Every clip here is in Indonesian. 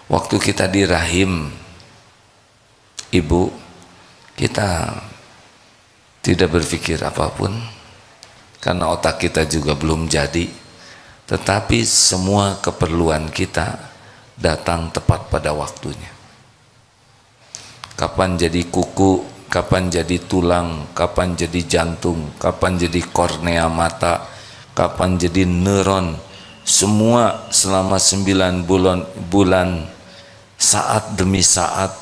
Waktu kita di rahim ibu, kita tidak berpikir apapun karena otak kita juga belum jadi, tetapi semua keperluan kita datang tepat pada waktunya. Kapan jadi kuku, kapan jadi tulang, kapan jadi jantung, kapan jadi kornea mata, kapan jadi neuron, semua selama 9 bulan saat demi saat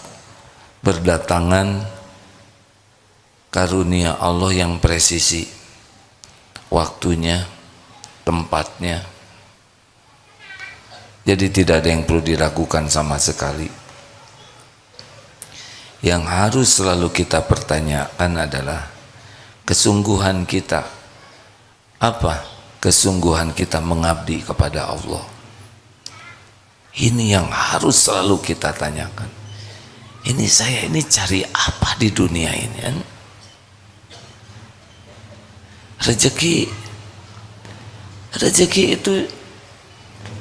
berdatangan karunia Allah yang presisi, waktunya, tempatnya. Jadi tidak ada yang perlu diragukan sama sekali. Yang harus selalu kita pertanyakan adalah kesungguhan kita. Apa kesungguhan kita mengabdi kepada Allah? Ini yang harus selalu kita tanyakan. Saya cari apa di dunia ini? Rezeki itu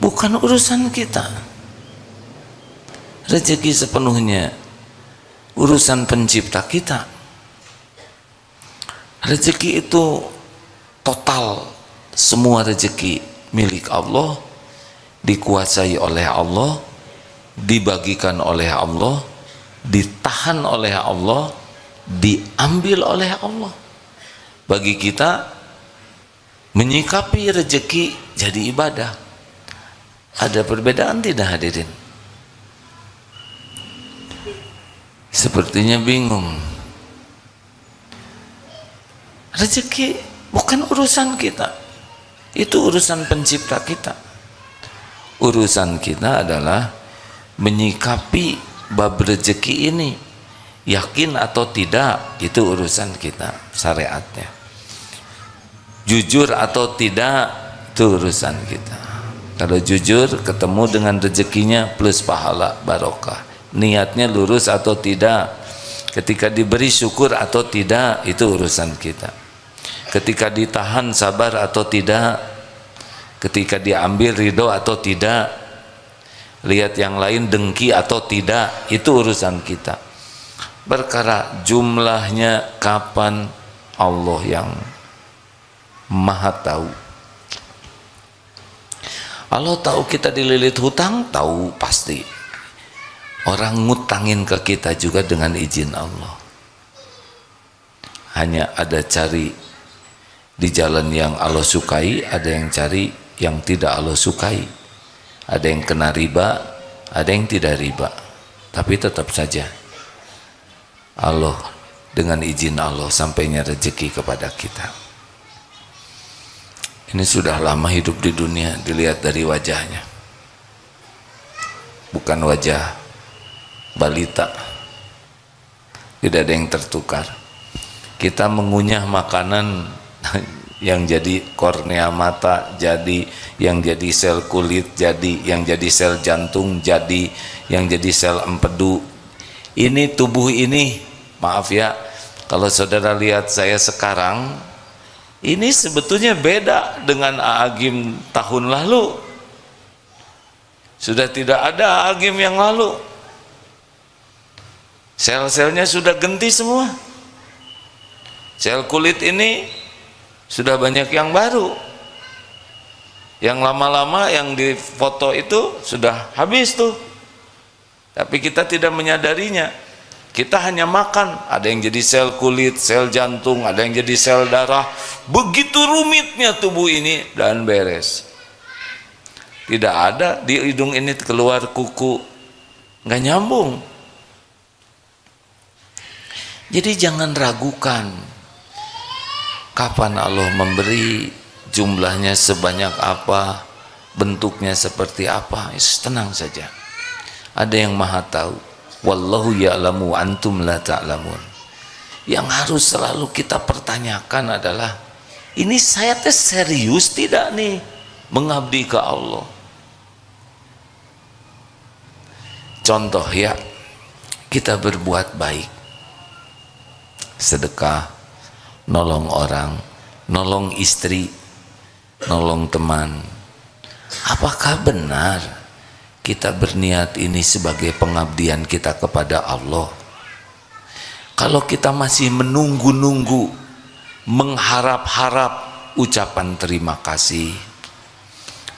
bukan urusan kita. Rezeki sepenuhnya urusan pencipta kita. Rezeki itu total, semua rezeki milik Allah, dikuasai oleh Allah, dibagikan oleh Allah, ditahan oleh Allah, diambil oleh Allah. Bagi kita menyikapi rezeki jadi ibadah. Ada perbedaan tidak hadirin? Sepertinya bingung. Rezeki bukan urusan kita, itu urusan pencipta kita. Urusan kita adalah menyikapi bab rezeki ini, yakin atau tidak, itu urusan kita, syariatnya. Jujur atau tidak, itu urusan kita. Kalau jujur, ketemu dengan rezekinya plus pahala barokah. Niatnya lurus atau tidak, ketika diberi syukur atau tidak, itu urusan kita. Ketika ditahan sabar atau tidak, ketika diambil ridho atau tidak, lihat yang lain dengki atau tidak, itu urusan kita. Perkara jumlahnya kapan, Allah yang maha tahu. Allah tahu kita dililit hutang, tahu pasti. Orang ngutangin ke kita juga dengan izin Allah. Hanya ada cari di jalan yang Allah sukai, ada yang cari yang tidak Allah sukai. Ada yang kena riba, ada yang tidak riba. Tapi tetap saja Allah, dengan izin Allah sampainya rezeki kepada kita. Ini sudah lama hidup di dunia, dilihat dari wajahnya. Bukan wajah balita, tidak ada yang tertukar. Kita mengunyah makanan yang jadi kornea mata, jadi yang jadi sel kulit, jadi yang jadi sel jantung, jadi yang jadi sel empedu. Ini tubuh ini, maaf ya, kalau saudara lihat saya sekarang, ini sebetulnya beda dengan Aagim tahun lalu. Sudah tidak ada Aagim yang lalu. Sel-selnya sudah ganti semua. Sel kulit ini sudah banyak yang baru. Yang lama-lama yang di foto itu sudah habis tuh. Tapi kita tidak menyadarinya. Kita hanya makan, ada yang jadi sel kulit, sel jantung, ada yang jadi sel darah. Begitu rumitnya tubuh ini dan beres. Tidak ada di hidung ini keluar kuku, nggak nyambung. Jadi jangan ragukan kapan Allah memberi, jumlahnya sebanyak apa, bentuknya seperti apa. Tenang saja, ada yang maha tahu. Wallahu ya'lamu antum la ta'lamun. Yang harus selalu kita pertanyakan adalah, ini saya teh serius tidak nih mengabdi ke Allah? Contoh ya, kita berbuat baik, sedekah, nolong orang, nolong istri, nolong teman. Apakah benar kita berniat ini sebagai pengabdian kita kepada Allah. Kalau kita masih menunggu-nunggu, mengharap-harap ucapan terima kasih,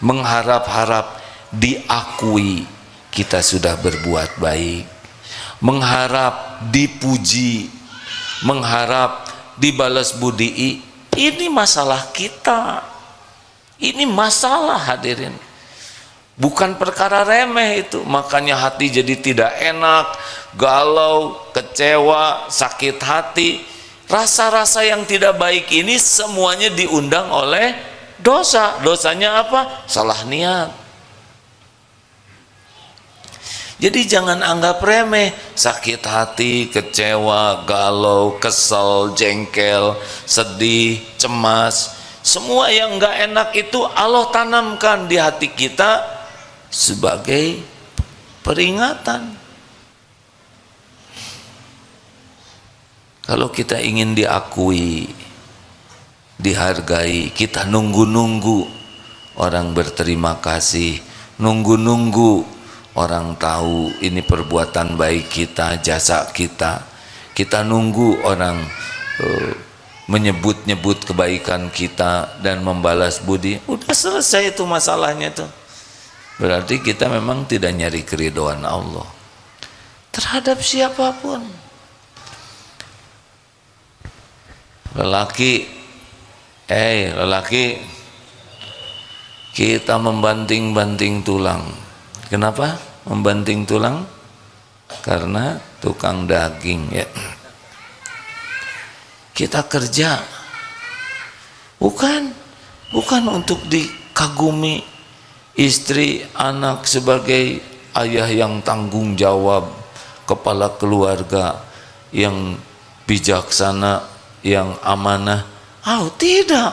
mengharap-harap diakui kita sudah berbuat baik, mengharap dipuji, mengharap dibalas budi, ini masalah kita. Ini masalah, hadirin. Bukan perkara remeh itu. Makanya hati jadi tidak enak, galau, kecewa, sakit hati. Rasa-rasa yang tidak baik ini semuanya diundang oleh dosa. Dosanya apa? Salah niat. Jadi jangan anggap remeh sakit hati, kecewa, galau, kesel, jengkel, sedih, cemas. Semua yang enggak enak itu Allah tanamkan di hati kita sebagai peringatan. Kalau kita ingin diakui, dihargai, kita nunggu-nunggu orang berterima kasih, nunggu-nunggu orang tahu ini perbuatan baik kita, jasa kita. Kita nunggu orang menyebut-nyebut kebaikan kita dan membalas budi. Udah selesai itu masalahnya tuh. Berarti kita memang tidak nyari keridhaan Allah terhadap siapapun. Lelaki, kita membanting-banting tulang. Kenapa membanting tulang? Karena tukang daging, ya. Kita kerja bukan untuk dikagumi istri, anak sebagai ayah yang tanggung jawab, kepala keluarga yang bijaksana, yang amanah. Tidak.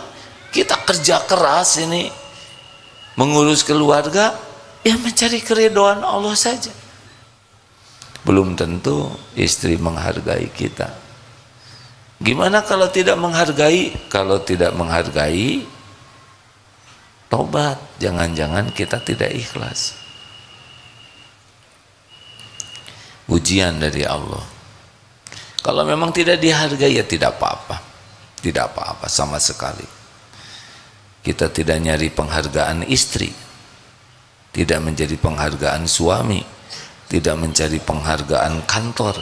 Kita kerja keras ini mengurus keluarga, ya mencari keridhaan Allah saja. Belum tentu istri menghargai kita. Gimana kalau tidak menghargai? Kalau tidak menghargai, tobat. Jangan-jangan kita tidak ikhlas. Ujian dari Allah. Kalau memang tidak dihargai, ya tidak apa-apa. Tidak apa-apa sama sekali. Kita tidak nyari penghargaan istri, tidak menjadi penghargaan suami, tidak mencari penghargaan kantor.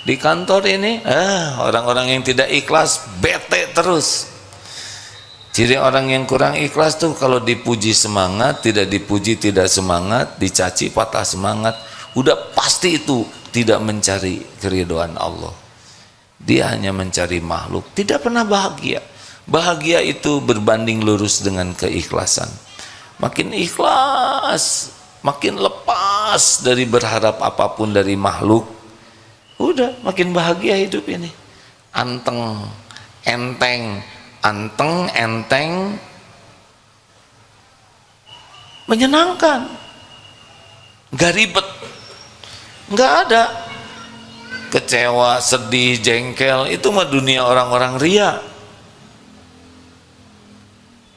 Di kantor ini orang-orang yang tidak ikhlas bete terus. Ciri orang yang kurang ikhlas tuh kalau dipuji semangat, tidak dipuji tidak semangat, dicaci patah semangat. Udah pasti itu tidak mencari keridhaan Allah. Dia hanya mencari makhluk, tidak pernah bahagia. Bahagia itu berbanding lurus dengan keikhlasan. Makin ikhlas, makin lepas dari berharap apapun dari makhluk, udah makin bahagia hidup ini. Anteng, enteng, menyenangkan, gak ribet, gak ada kecewa, sedih, jengkel. Itu mah dunia orang-orang ria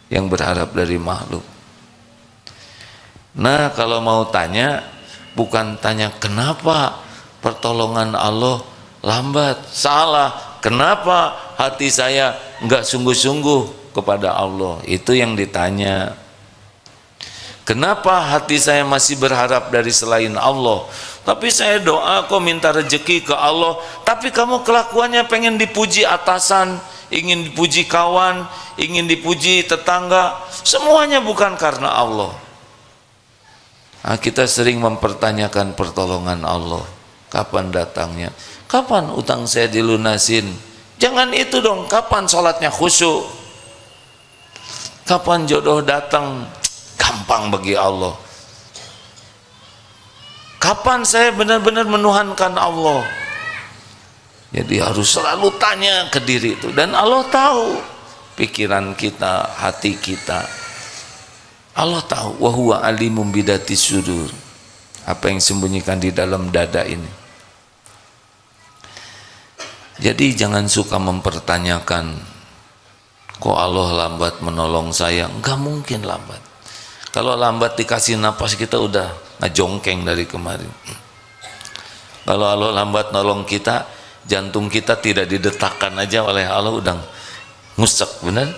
yang berharap dari makhluk. Nah, kalau mau tanya, bukan tanya kenapa pertolongan Allah lambat. Salah. Kenapa hati saya enggak sungguh-sungguh kepada Allah? Itu yang ditanya. Kenapa hati saya masih berharap dari selain Allah? Tapi saya doa kok minta rezeki ke Allah, tapi kamu kelakuannya pengen dipuji atasan, ingin dipuji kawan, ingin dipuji tetangga. Semuanya bukan karena Allah. Nah, kita sering mempertanyakan pertolongan Allah. Kapan datangnya? Kapan utang saya dilunasin? Jangan itu dong. Kapan sholatnya khusyuk? Kapan jodoh datang? Gampang bagi Allah. Kapan saya benar-benar menuhankan Allah? Jadi harus selalu tanya ke diri itu. Dan Allah tahu pikiran kita, hati kita. Allah tahu. Wa huwa alimum bidati sudur. Apa yang sembunyikan di dalam dada ini. Jadi jangan suka mempertanyakan, kok Allah lambat menolong saya? Enggak mungkin lambat. Kalau lambat dikasih napas kita udah ngajongkeng dari kemarin. Kalau Allah lambat nolong kita, jantung kita tidak didetakkan aja oleh Allah udah ngusek, benar?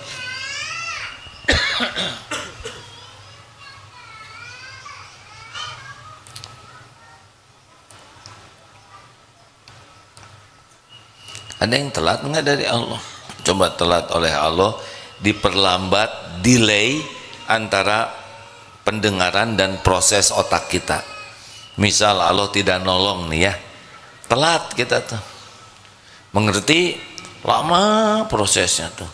Ada yang telat enggak dari Allah? Coba telat oleh Allah, diperlambat, delay antara pendengaran dan proses otak kita. Misal Allah tidak nolong nih ya, telat kita tuh mengerti, lama prosesnya tuh,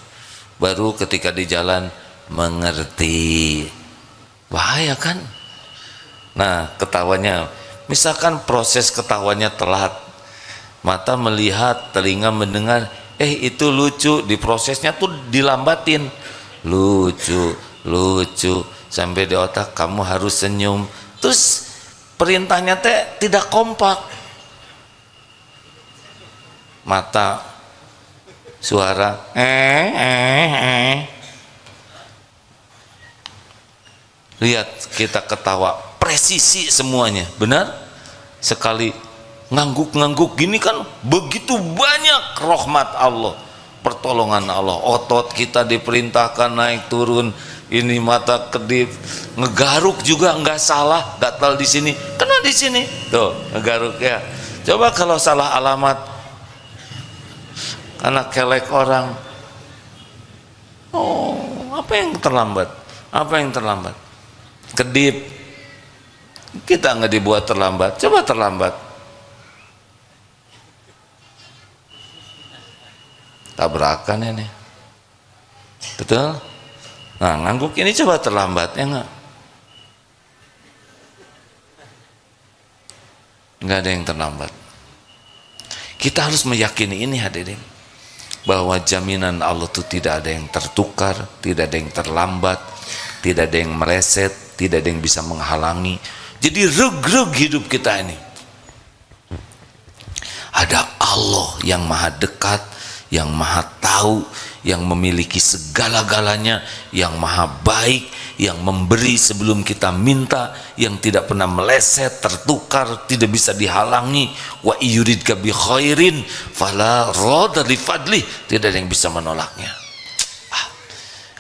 baru ketika di jalan mengerti. Bahaya kan? Nah, ketawanya, misalkan proses ketawanya telat, mata melihat, telinga mendengar, itu lucu, di prosesnya tuh dilambatin, lucu sampai di otak kamu harus senyum, terus perintahnya teh tidak kompak, mata, suara, lihat kita ketawa, presisi semuanya, benar? Sekali ngangguk-ngangguk gini kan begitu banyak rahmat Allah, pertolongan Allah. Otot kita diperintahkan naik turun, ini mata kedip, ngegaruk juga nggak salah, gatal di sini, kena di sini, tuh ngegaruk ya. Coba kalau salah alamat, karena kelek orang, apa yang terlambat? Apa yang terlambat? Kedip, kita nggak dibuat terlambat, coba terlambat. Tabrakan ini, betul? Nah, ngangguk ini coba terlambat ya enggak? Enggak ada yang terlambat. Kita harus meyakini ini hadirin, bahwa jaminan Allah itu tidak ada yang tertukar, tidak ada yang terlambat, tidak ada yang meleset, tidak ada yang bisa menghalangi. Jadi reg-reg hidup kita ini. Ada Allah yang maha dekat, yang maha tahu, yang memiliki segala-galanya, yang maha baik, yang memberi sebelum kita minta, yang tidak pernah meleset, tertukar, tidak bisa dihalangi. Wa yuridka bi khairin fala radda li fadli, tidak ada yang bisa menolaknya.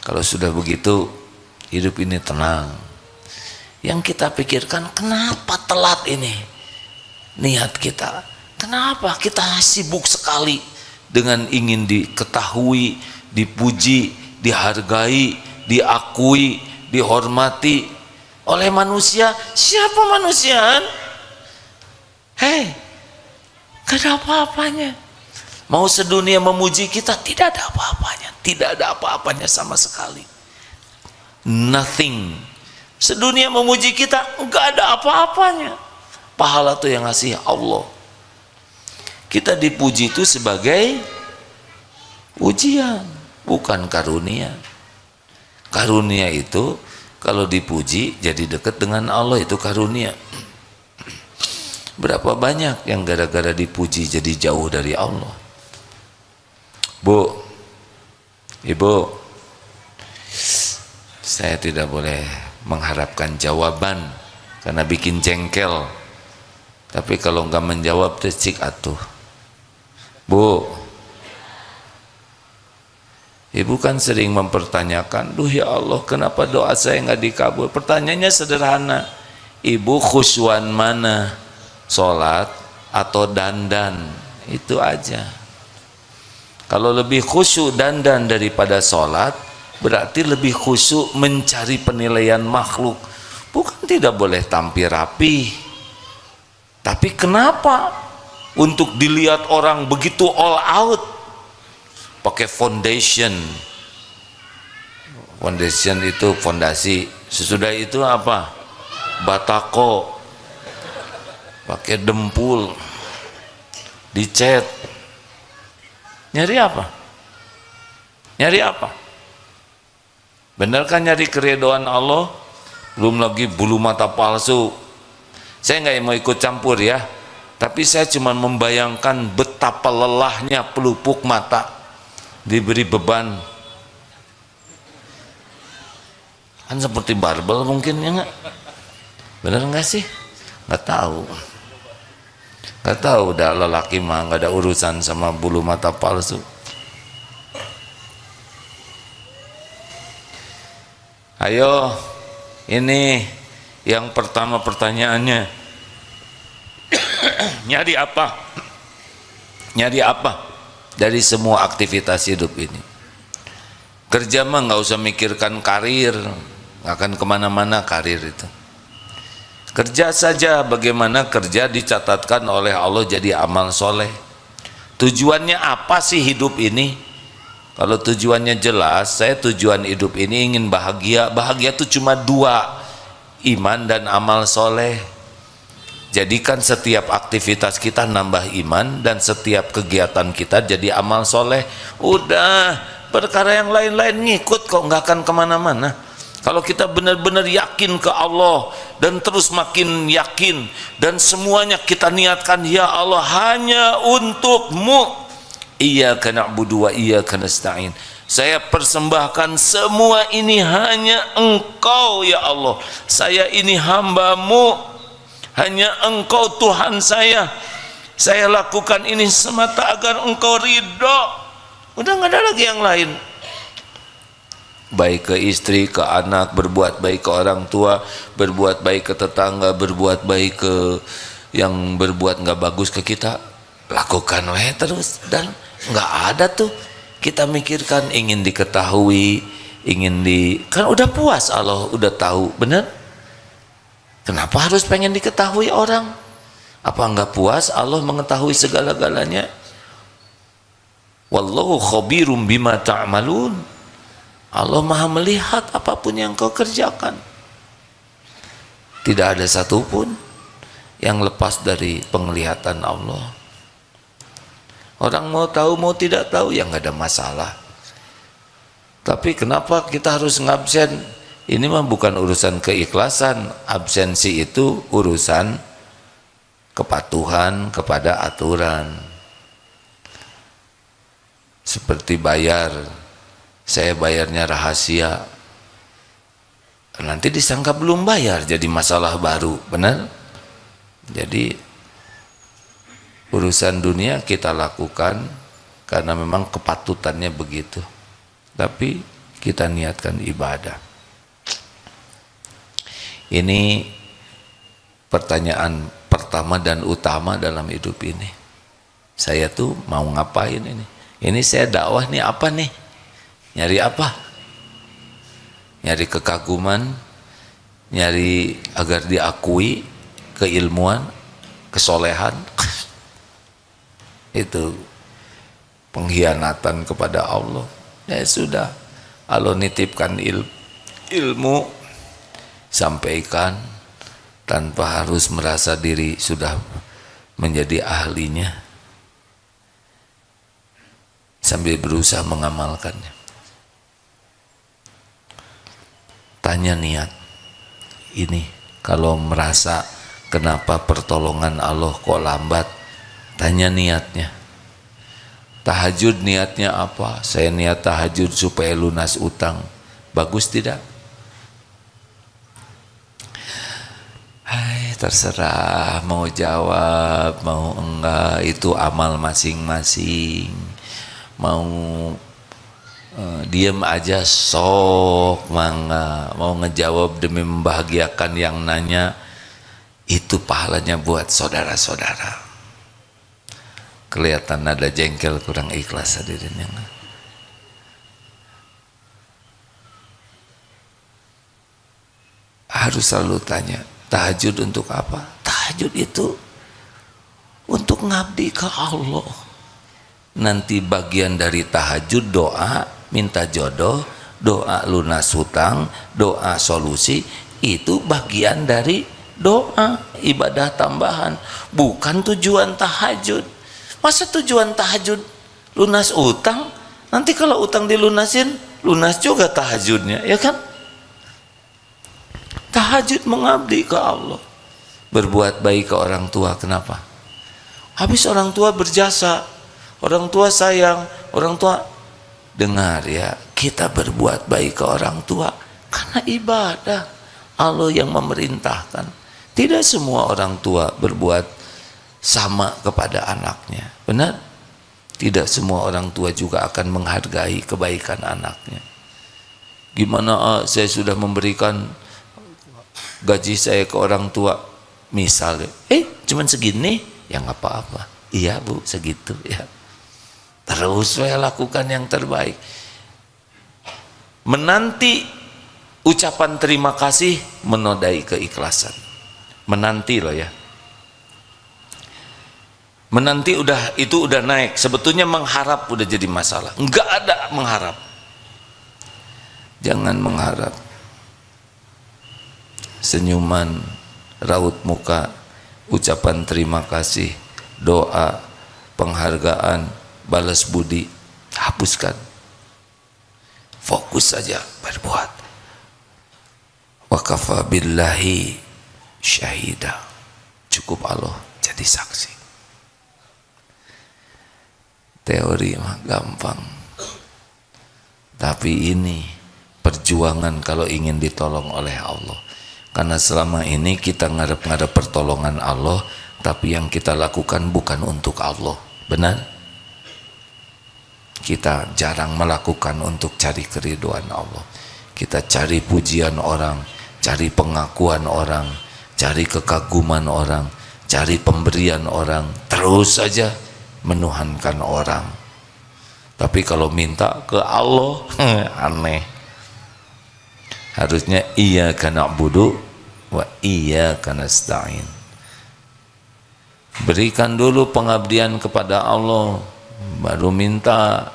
Kalau sudah begitu, hidup ini tenang. Yang kita pikirkan, kenapa telat ini niat kita, kenapa kita sibuk sekali dengan ingin diketahui, dipuji, dihargai, diakui, dihormati oleh manusia. Siapa manusia? Hei, gak ada apa-apanya. Mau sedunia memuji kita, tidak ada apa-apanya, tidak ada apa-apanya sama sekali. Nothing. Sedunia memuji kita, gak ada apa-apanya. Pahala tuh yang ngasih Allah. Kita dipuji itu sebagai ujian, bukan karunia. Karunia itu kalau dipuji jadi dekat dengan Allah, itu karunia. Berapa banyak yang gara-gara dipuji jadi jauh dari Allah. Bu, Ibu, saya tidak boleh mengharapkan jawaban karena bikin jengkel. Tapi kalau nggak menjawab tuh cik atuh. Bu, Ibu kan sering mempertanyakan, duh ya Allah, kenapa doa saya nggak dikabul? Pertanyaannya sederhana, Ibu khusyuan mana? Sholat atau dandan? Itu aja. Kalau lebih khusyuk dandan daripada sholat, berarti lebih khusyuk mencari penilaian makhluk. Bukan tidak boleh tampil rapi, tapi kenapa untuk dilihat orang begitu all out, pakai foundation itu fondasi, sesudah itu apa, batako, pakai dempul, dicat, nyari apa? Nyari apa? Benar kan nyari keridhaan Allah? Belum lagi bulu mata palsu. Saya nggak mau ikut campur ya, tapi saya cuma membayangkan betapa lelahnya pelupuk mata diberi beban, kan seperti barbel mungkin ya nggak? Benar nggak sih? Nggak tahu. Nggak tahu, udah lelaki mah nggak ada urusan sama bulu mata palsu. Ayo, ini yang pertama pertanyaannya. Nyari apa? Nyari apa dari semua aktivitas hidup ini? Kerja mah nggak usah mikirkan karir, nggak akan kemana-mana karir itu. Kerja saja, bagaimana kerja dicatatkan oleh Allah jadi amal soleh. Tujuannya apa sih hidup ini? Kalau tujuannya jelas, saya tujuan hidup ini ingin bahagia. Bahagia itu cuma dua, iman dan amal soleh. Jadikan setiap aktivitas kita nambah iman, dan setiap kegiatan kita jadi amal soleh. Udah, perkara yang lain-lain ngikut kok, nggak akan kemana-mana. Kalau kita benar-benar yakin ke Allah dan terus makin yakin, dan semuanya kita niatkan, ya Allah hanya untukmu, iyyaka na'budu wa iyyaka nasta'in, saya persembahkan semua ini hanya Engkau ya Allah, saya ini hambamu, hanya Engkau Tuhan saya lakukan ini semata agar Engkau ridho. Udah nggak ada lagi yang lain. Baik ke istri, ke anak, berbuat baik ke orang tua, berbuat baik ke tetangga, berbuat baik ke yang berbuat nggak bagus ke kita, lakukan weh terus. Dan nggak ada tuh kita mikirkan ingin diketahui, kan udah puas, Allah udah tahu, bener? Kenapa harus pengen diketahui orang? Apa nggak puas Allah mengetahui segala-galanya? Wallahu khabirum bima ta'malun. Allah maha melihat apapun yang kau kerjakan. Tidak ada satupun yang lepas dari penglihatan Allah. Orang mau tahu mau tidak tahu ya nggak ada masalah. Tapi kenapa kita harus ngabsen? Ini mah bukan urusan keikhlasan. Absensi itu urusan kepatuhan kepada aturan. Seperti bayar, saya bayarnya rahasia, nanti disangka belum bayar jadi masalah baru, benar? Jadi urusan dunia kita lakukan karena memang kepatutannya begitu, tapi kita niatkan ibadah. Ini pertanyaan pertama dan utama dalam hidup ini. Saya tuh mau ngapain ini? Ini saya dakwah nih apa nih? Nyari apa? Nyari kekaguman, nyari agar diakui, keilmuan, kesolehan. Itu pengkhianatan kepada Allah. Ya sudah, Allah nitipkan ilmu, sampaikan tanpa harus merasa diri sudah menjadi ahlinya, sambil berusaha mengamalkannya. Tanya niat ini, kalau merasa kenapa pertolongan Allah kok lambat, tanya niatnya. Tahajud niatnya apa? Saya niat tahajud supaya lunas utang. Bagus tidak? Hai, terserah mau jawab mau enggak, itu amal masing-masing. Mau diem aja sok mangga, mau ngejawab demi membahagiakan yang nanya, itu pahalanya buat saudara-saudara. Kelihatan ada jengkel, kurang ikhlas hadirin yang harus selalu tanya, tahajud untuk apa? Tahajud itu untuk ngabdi ke Allah. Nanti bagian dari tahajud doa minta jodoh, doa lunas hutang, doa solusi, itu bagian dari doa, ibadah tambahan, bukan tujuan tahajud. Masa tujuan tahajud lunas utang? Nanti kalau utang dilunasin, lunas juga tahajudnya, ya kan? Tahajud mengabdi ke Allah, berbuat baik ke orang tua. Kenapa? Habis orang tua berjasa, orang tua sayang, orang tua dengar ya, kita berbuat baik ke orang tua karena ibadah. Allah yang memerintahkan. Tidak semua orang tua berbuat sama kepada anaknya, benar? Tidak semua orang tua juga akan menghargai kebaikan anaknya. Gimana saya sudah memberikan gaji saya ke orang tua, misalnya, cuman segini, ya nggak apa-apa. Iya bu, segitu ya. Terus saya lakukan yang terbaik. Menanti ucapan terima kasih menodai keikhlasan. Menanti loh ya. Menanti itu udah naik. Sebetulnya mengharap udah jadi masalah. Enggak ada mengharap. Jangan mengharap. Senyuman, raut muka, ucapan terima kasih, doa, penghargaan, balas budi, hapuskan. Fokus saja berbuat. Wa kafa billahi syahida. Cukup Allah jadi saksi. Teori mah gampang, tapi ini perjuangan kalau ingin ditolong oleh Allah. Karena selama ini kita ngarep-ngarep pertolongan Allah, tapi yang kita lakukan bukan untuk Allah, benar? Kita jarang melakukan untuk cari keriduan Allah. Kita cari pujian orang, cari pengakuan orang, cari kekaguman orang, cari pemberian orang, terus saja menuhankan orang. Tapi kalau minta ke Allah, aneh. Harusnya iyyaka na'budu wa iyyaka nasta'in. Berikan dulu pengabdian kepada Allah, baru minta.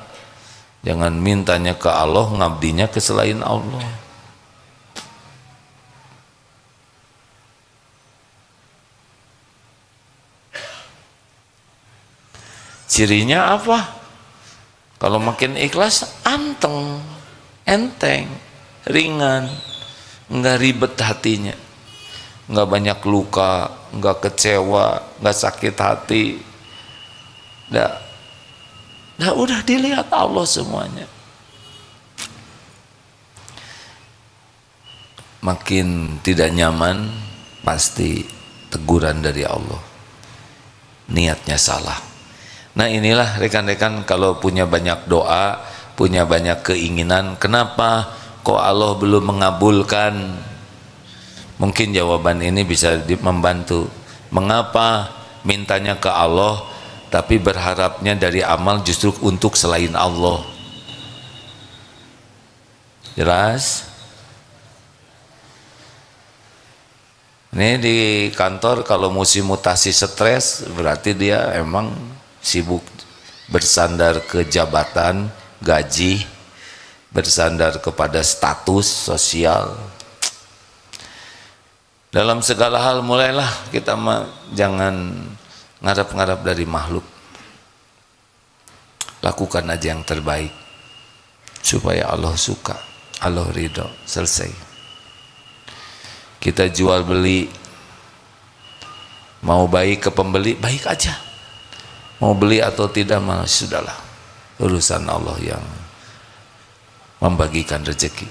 Jangan mintanya ke Allah, ngabdinya ke selain Allah. Cirinya apa? Kalau makin ikhlas, anteng, enteng, ringan, enggak ribet hatinya, enggak banyak luka, enggak kecewa, enggak sakit hati. Udah dilihat Allah semuanya. Makin tidak nyaman, pasti teguran dari Allah. Niatnya salah. Nah inilah rekan-rekan, kalau punya banyak doa, punya banyak keinginan, kenapa kok Allah belum mengabulkan? Mungkin jawaban ini bisa membantu. Mengapa mintanya ke Allah tapi berharapnya dari amal justru untuk selain Allah? Jelas? Ini di kantor kalau musim mutasi stres, berarti dia emang sibuk bersandar ke jabatan, gaji, bersandar kepada status sosial. Dalam segala hal mulailah kita jangan ngarap-ngarap dari makhluk. Lakukan aja yang terbaik supaya Allah suka, Allah ridho, selesai. Kita jual beli, mau baik ke pembeli, baik aja. Mau beli atau tidak, malah sudahlah, urusan Allah yang membagikan rezeki.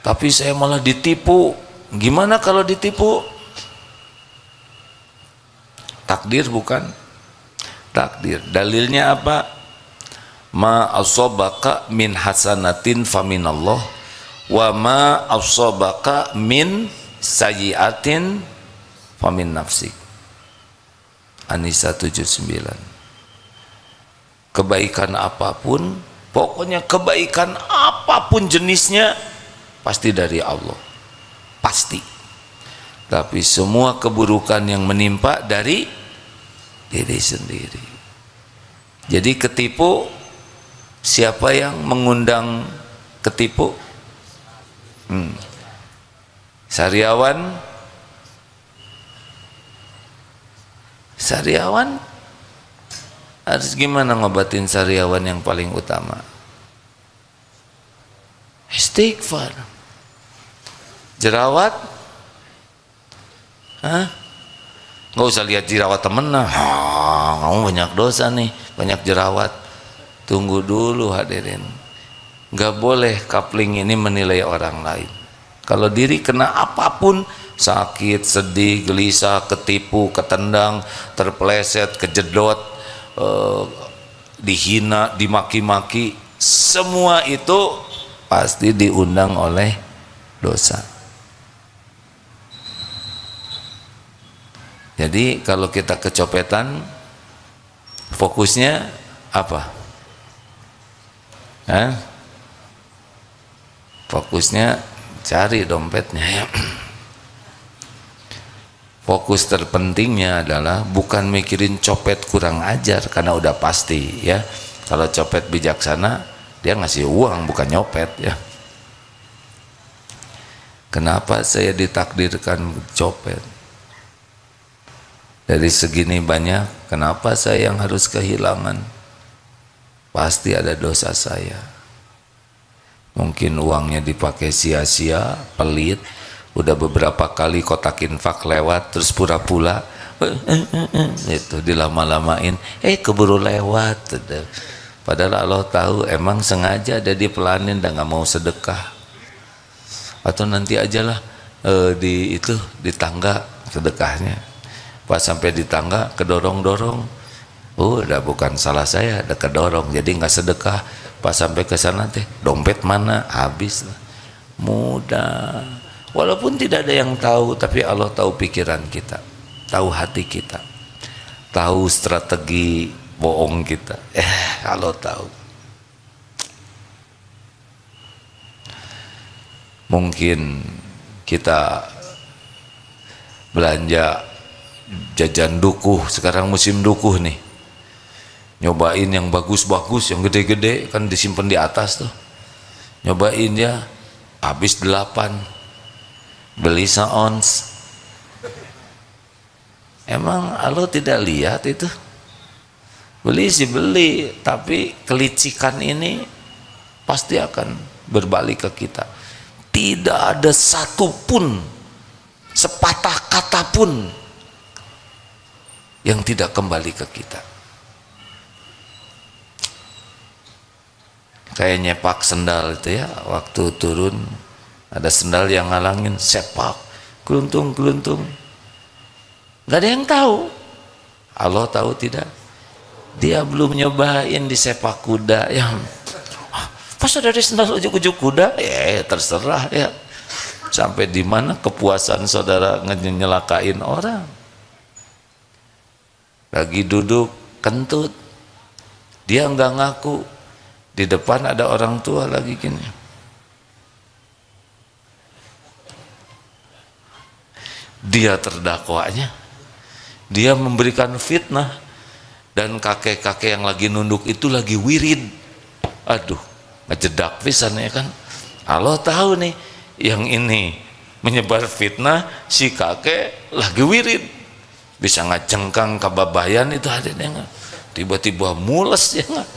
Tapi saya malah ditipu. Gimana kalau ditipu? Takdir bukan? Takdir. Dalilnya apa? Ma asabaka min hasanatin faminallah, wa ma asabaka min sayyiatin famin nafsik. An-Nisa 79. Kebaikan apapun, pokoknya kebaikan apapun jenisnya, pasti dari Allah, pasti. Tapi semua keburukan yang menimpa dari diri sendiri. Jadi ketipu, siapa yang mengundang ketipu? Sariawan harus gimana ngobatin sariawan yang paling utama? Istighfar. Jerawat? Nggak usah lihat jerawat temen lah. Kamu banyak dosa nih, banyak jerawat. Tunggu dulu hadirin. Nggak boleh coupling ini menilai orang lain. Kalau diri kena apapun, sakit, sedih, gelisah, ketipu, ketendang, terpeleset, kejedot, dihina, dimaki-maki, semua itu pasti diundang oleh dosa. Jadi kalau kita kecopetan, fokusnya apa? Fokusnya cari dompetnya ya. Fokus terpentingnya adalah bukan mikirin copet kurang ajar, karena udah pasti ya. Kalau copet bijaksana, dia ngasih uang bukan nyopet ya. Kenapa saya ditakdirkan copet? Dari segini banyak, kenapa saya yang harus kehilangan? Pasti ada dosa saya. Mungkin uangnya dipakai sia-sia, pelit, udah beberapa kali kotak infak lewat, terus pura-pura itu dilama-lamain, keburu lewat. Padahal Allah tahu emang sengaja ada dipelanin dan nggak mau sedekah. Atau nanti ajalah di tangga sedekahnya. Pas sampai di tangga kedorong-dorong, udah bukan salah saya, ada kedorong, jadi nggak sedekah. Pas sampai ke sana teh dompet mana, habis. Mudah, walaupun tidak ada yang tahu, tapi Allah tahu pikiran kita, tahu hati kita, tahu strategi bohong kita. Allah tahu. Mungkin kita belanja jajan dukuh, sekarang musim dukuh nih, nyobain yang bagus-bagus, yang gede-gede kan disimpan di atas tuh, nyobain ya, habis 8, beli seons. Emang Allah tidak lihat itu? Beli sih beli, tapi kelicikan ini pasti akan berbalik ke kita. Tidak ada satupun, sepatah kata pun yang tidak kembali ke kita. Kayak nyepak sendal itu ya, waktu turun ada sendal yang ngalangin, sepak keluntung-keluntung, nggak ada yang tahu. Allah tahu tidak? Dia belum nyobain di sepak kuda ya. Pas dari sendal ujuk-ujuk kuda, ya terserah ya. Sampai di mana kepuasan saudara nyelakain orang? Lagi duduk kentut, dia nggak ngaku. Di depan ada orang tua lagi gini. Dia terdakwanya, dia memberikan fitnah, dan kakek-kakek yang lagi nunduk itu lagi wirid. Aduh, ngejedak pisan ya kan. Allah tahu nih, yang ini menyebar fitnah, si kakek lagi wirid. Bisa ngajengkang kababayan itu hadirnya, tiba-tiba mules ya nggak?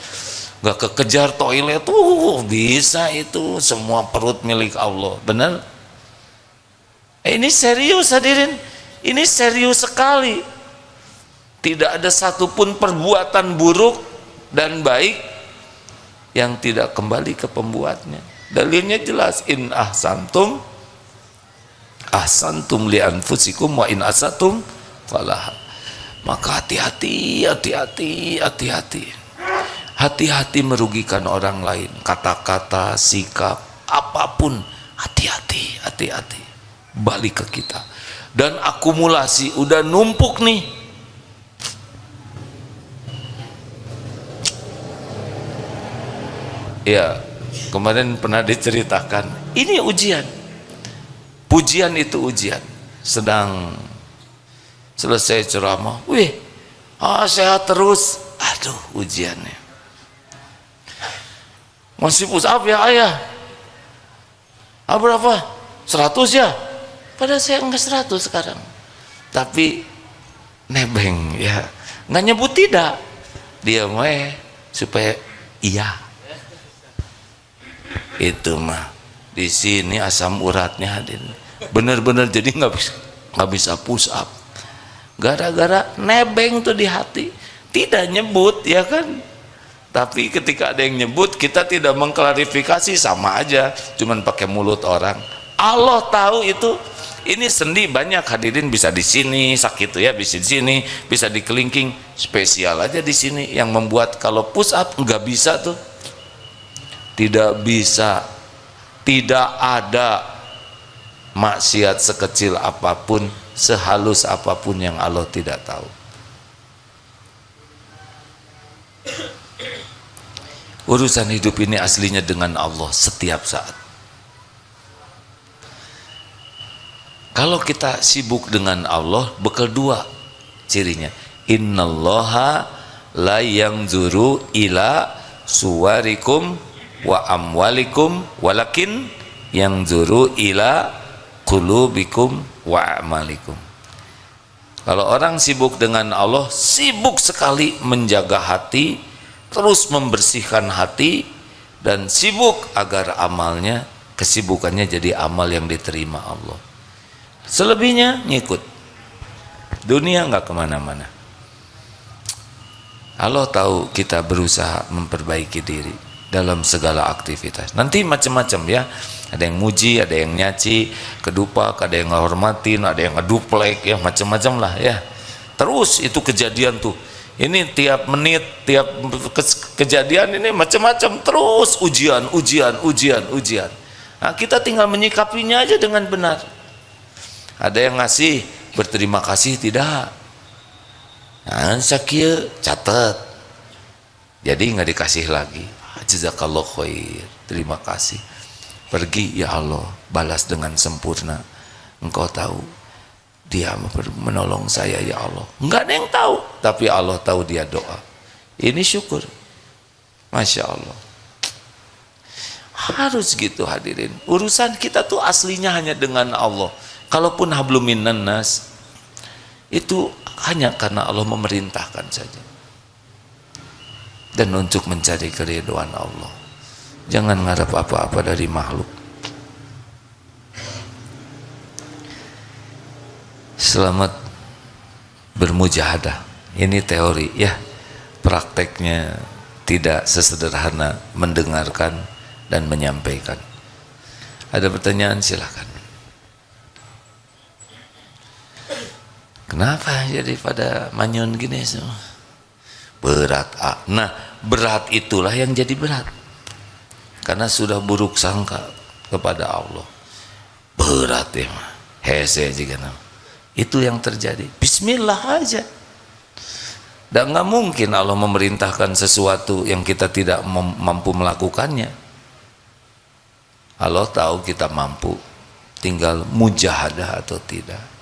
Gak kekejar toilet tuh bisa, itu semua perut milik Allah, benar? Ini serius hadirin, ini serius sekali. Tidak ada satupun perbuatan buruk dan baik yang tidak kembali ke pembuatnya. Dalilnya jelas, in ahsantum ahsantum li anfusikum wa in asatum falah. Maka hati-hati, hati-hati, hati-hati. Hati-hati merugikan orang lain, kata-kata, sikap, apapun, hati-hati, hati-hati, balik ke kita. Dan akumulasi udah numpuk nih. Ya, kemarin pernah diceritakan, ini ujian. Pujian itu ujian. Sedang selesai ceramah, sehat terus. Aduh, ujiannya. Masih push up ya ayah? Berapa? 100 ya? Padahal saya enggak 100 sekarang. Tapi nebeng ya, nggak nyebut tidak. Dia supaya iya. Itu mah di sini asam uratnya hadir. Bener-bener jadi nggak bisa push up. Gara-gara nebeng tuh di hati. Tidak nyebut ya kan? Tapi ketika ada yang nyebut, kita tidak mengklarifikasi, sama aja, cuman pakai mulut orang. Allah tahu itu. Ini sendi banyak hadirin, bisa di sini sakit ya, bisa di sini, bisa di kelingking, spesial aja di sini yang membuat kalau push up nggak bisa tuh, tidak bisa, tidak ada maksiat sekecil apapun, sehalus apapun yang Allah tidak tahu. Urusan hidup ini aslinya dengan Allah setiap saat. Kalau kita sibuk dengan Allah, bekal dua cirinya. Innallaha la yanzuru ila suwarikum wa amwalikum walakin yanzuru ila qulubikum wa amalikum. Kalau orang sibuk dengan Allah, sibuk sekali menjaga hati, terus membersihkan hati, dan sibuk agar amalnya, kesibukannya jadi amal yang diterima Allah. Selebihnya ngikut dunia, nggak kemana-mana. Allah tahu kita berusaha memperbaiki diri dalam segala aktivitas. Nanti macam-macam ya, ada yang muji, ada yang nyaci, kedupak, ada yang ngehormatin, ada yang ngeduplek, ya macam-macam lah ya. Terus itu kejadian tuh, ini tiap menit, tiap kejadian ini macam-macam, terus ujian. Nah, kita tinggal menyikapinya aja dengan benar. Ada yang ngasih, berterima kasih tidak. Nah, sakit, catat. Jadi nggak dikasih lagi. Jazakallah khair, terima kasih. Pergi, ya Allah, balas dengan sempurna. Engkau tahu dia menolong saya, ya Allah. Nggak ada yang tahu, tapi Allah tahu dia doa. Ini syukur. Masya Allah. Harus gitu hadirin. Urusan kita tuh aslinya hanya dengan Allah. Kalaupun hablum minan nas, itu hanya karena Allah memerintahkan saja, dan untuk mencari keridhaan Allah. Jangan ngarep apa-apa dari makhluk. Selamat bermujahadah. Ini teori ya, prakteknya tidak sesederhana mendengarkan dan menyampaikan. Ada pertanyaan, silahkan. Kenapa jadi pada manyun gini semua? Berat. Nah, berat itulah yang jadi berat, karena sudah buruk sangka kepada Allah. Berat ya mah, hese juga nama. Itu yang terjadi. Bismillah aja. Dan nggak mungkin Allah memerintahkan sesuatu yang kita tidak mampu melakukannya. Allah tahu kita mampu, tinggal mujahadah atau tidak.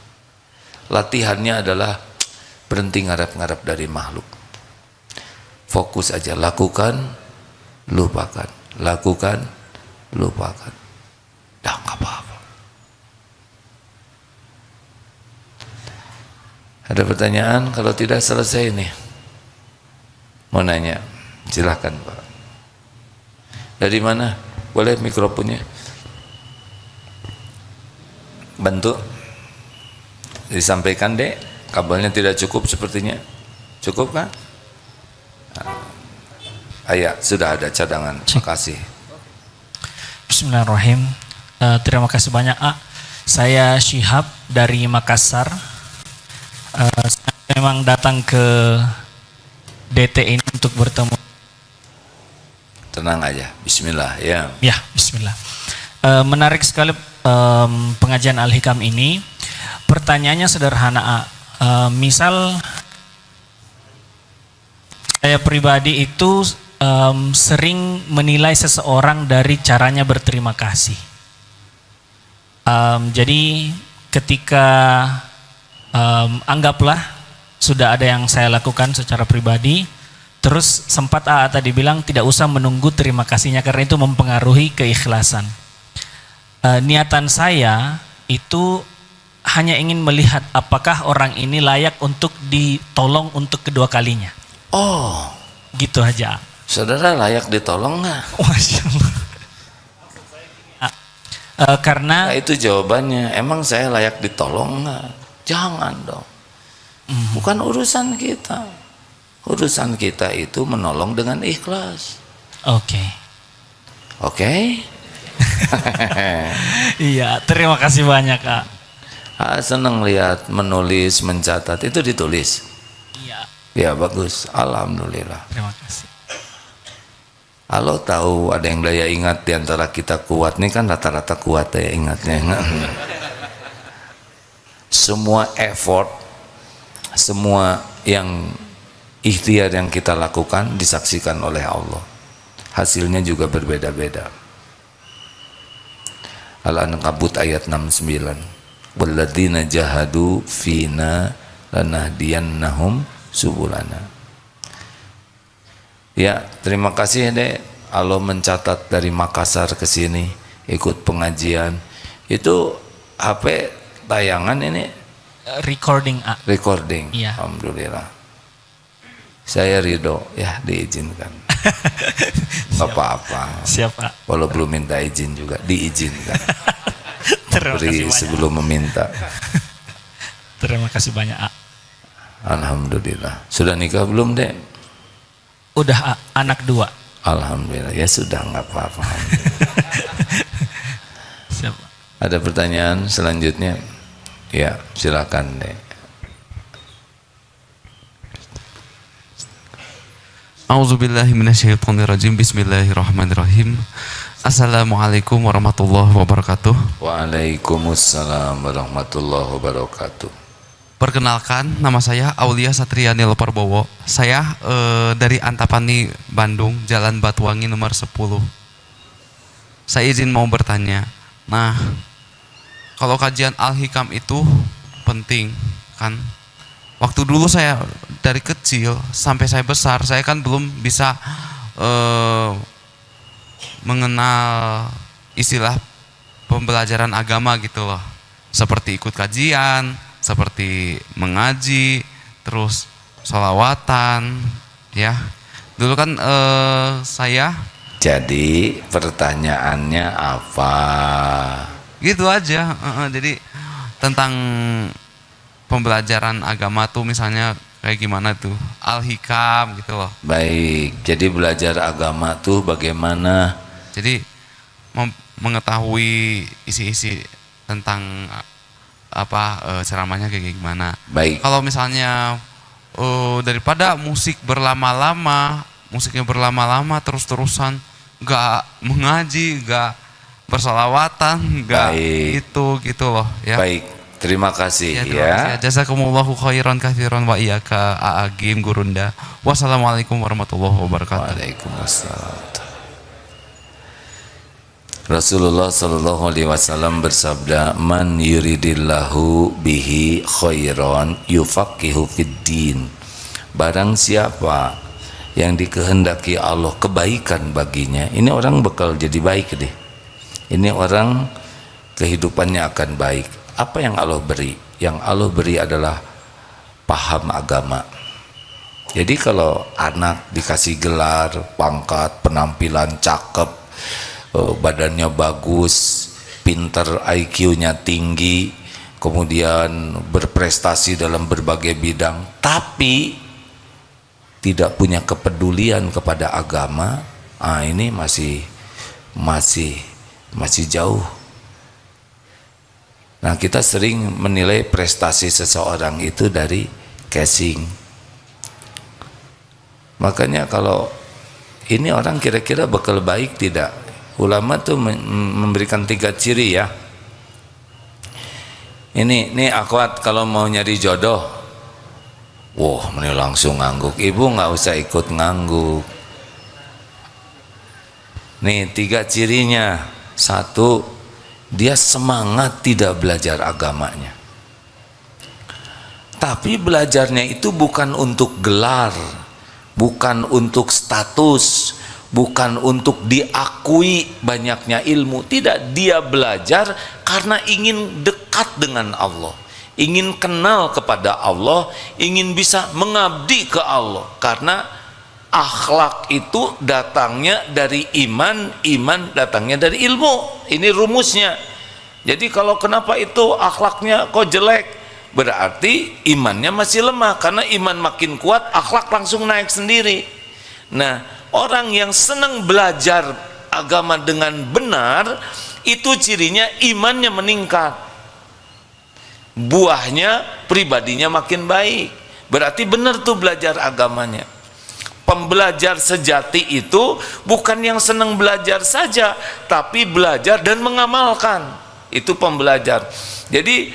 Latihannya adalah berhenti ngarap-ngarap dari makhluk. Fokus aja, lakukan, lupakan, lakukan, lupakan. Dah nggak apa-apa. Ada pertanyaan? Kalau tidak, selesai nih. Mau nanya, silahkan Pak. Dari mana? Boleh mikrofonnya? Bantu disampaikan dek, kabelnya tidak cukup sepertinya. Cukup kan? Ayah, sudah ada cadangan. Terima kasih. Bismillahirrahmanirrahim. Terima kasih banyak, Saya Syihab dari Makassar. Saya memang datang ke DT ini untuk bertemu. Tenang aja, bismillah ya. Ya, bismillah. Menarik sekali pengajian Al-Hikam ini. Pertanyaannya sederhana, misal saya pribadi itu sering menilai seseorang dari caranya berterima kasih. Jadi ketika anggaplah sudah ada yang saya lakukan secara pribadi, terus sempat tadi bilang tidak usah menunggu terima kasihnya karena itu mempengaruhi keikhlasan. Niatan saya itu hanya ingin melihat apakah orang ini layak untuk ditolong untuk kedua kalinya. Oh, gitu aja. Saudara layak ditolong nggak? Masya Allah. Karena nah, itu jawabannya. Emang saya layak ditolong nggak? Jangan dong. Bukan urusan kita. Urusan kita itu menolong dengan ikhlas. Oke. Oke? Iya, terima kasih banyak Kak. Senang lihat menulis, mencatat, itu ditulis. Iya, Ya bagus, alhamdulillah. terima kasih. Kalau tahu ada yang daya ingat diantara kita kuat, nih kan rata-rata kuat daya ingatnya. Semua effort, semua yang ikhtiar yang kita lakukan disaksikan oleh Allah. Hasilnya juga berbeda-beda. Al-Ankabut ayat 69. Walladzina jahadu fina lanahdiyannahum subulana. Ya, terima kasih Dek. Allah mencatat dari Makassar ke sini ikut pengajian. Itu HP tayangan ini Recording A. recording. Iya. Alhamdulillah. Saya ridho ya diizinkan. Nggak apa-apa. Siap Pak. Walau belum minta izin juga diizinkan. Terima kasih Beri banyak. sebelum meminta. Terima kasih banyak A. Alhamdulillah. Sudah nikah belum Dek? Udah A, anak 2. Alhamdulillah. Ya sudah, nggak apa-apa. Siap Pak. Ada pertanyaan selanjutnya? Ya, silakan Dek. A'udzubillahi minasyaitonirrajim. Bismillahirrahmanirrahim. Assalamualaikum warahmatullahi wabarakatuh. Waalaikumsalam warahmatullahi wabarakatuh. Perkenalkan, nama saya Aulia Satriani Loparbowo. Saya dari Antapani, Bandung, Jalan Batuwangi nomor 10. Saya izin mau bertanya. Nah, kalau kajian Al-Hikam itu penting kan? Waktu dulu saya dari kecil sampai saya besar, saya kan belum bisa mengenal istilah pembelajaran agama gitu loh. Seperti ikut kajian, seperti mengaji, terus sholawatan, ya. Dulu kan saya Jadi pertanyaannya apa? gitu aja. Jadi tentang pembelajaran agama tuh misalnya kayak gimana tuh Al-Hikam gitu loh. Baik, jadi belajar agama tuh bagaimana? Jadi mengetahui isi-isi tentang ceramahnya kayak gimana. Baik, Kalau misalnya daripada musiknya berlama-lama terus-terusan, nggak mengaji, nggak bersalawatan, nggak Baik. gitu loh ya. baik. Terima kasih Ya, terima kasih. ya. Jazakumullahu khairan katsiran wa iyyaka a'agim gurunda. Wassalamualaikum warahmatullahi wabarakatuh. Waalaikumsalam. Rasulullah Shallallahu Alaihi Wasallam bersabda, "Man yuridillahu bihi khairan yufaqihu fiddin." Barang siapa yang dikehendaki Allah kebaikan baginya, ini orang bakal jadi baik deh. Ini orang kehidupannya akan baik. Apa yang Allah beri? Yang Allah beri adalah paham agama. Jadi kalau anak dikasih gelar, pangkat, penampilan cakep, badannya bagus, pinter, IQ-nya tinggi, kemudian berprestasi dalam berbagai bidang, tapi tidak punya kepedulian kepada agama, ini masih jauh. Nah, kita sering menilai prestasi seseorang itu dari casing. Makanya kalau ini orang kira-kira bakal baik tidak? Ulama tuh memberikan 3 ciri ya. Ini akhwat kalau mau nyari jodoh, wah, ini langsung ngangguk. Ibu nggak usah ikut ngangguk. Nih 3 cirinya. 1, dia semangat tidak belajar agamanya. Tapi belajarnya itu bukan untuk gelar, bukan untuk status, bukan untuk diakui banyaknya ilmu. Tidak, dia belajar karena ingin dekat dengan Allah, ingin kenal kepada Allah, ingin bisa mengabdi ke Allah. Karena akhlak itu datangnya dari iman, iman datangnya dari ilmu. Ini rumusnya. Jadi kalau kenapa itu akhlaknya kok jelek, berarti imannya masih lemah. Karena iman makin kuat, akhlak langsung naik sendiri. Nah, orang yang senang belajar agama dengan benar, itu cirinya imannya meningkat, buahnya pribadinya makin baik. Berarti benar tuh belajar agamanya. Pembelajar sejati itu bukan yang senang belajar saja, tapi belajar dan mengamalkan. Itu pembelajar. Jadi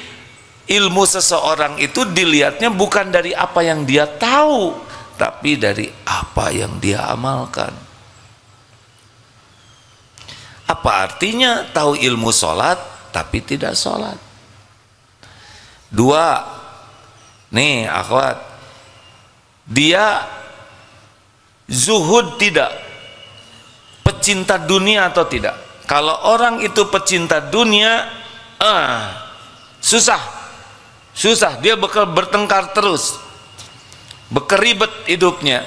ilmu seseorang itu dilihatnya bukan dari apa yang dia tahu, tapi dari apa yang dia amalkan. Apa artinya tahu ilmu sholat tapi tidak sholat? Dua, nih akhwat, dia zuhud tidak, pecinta dunia atau tidak? Kalau orang itu pecinta dunia, susah, dia bakal bertengkar terus, berkeribet hidupnya.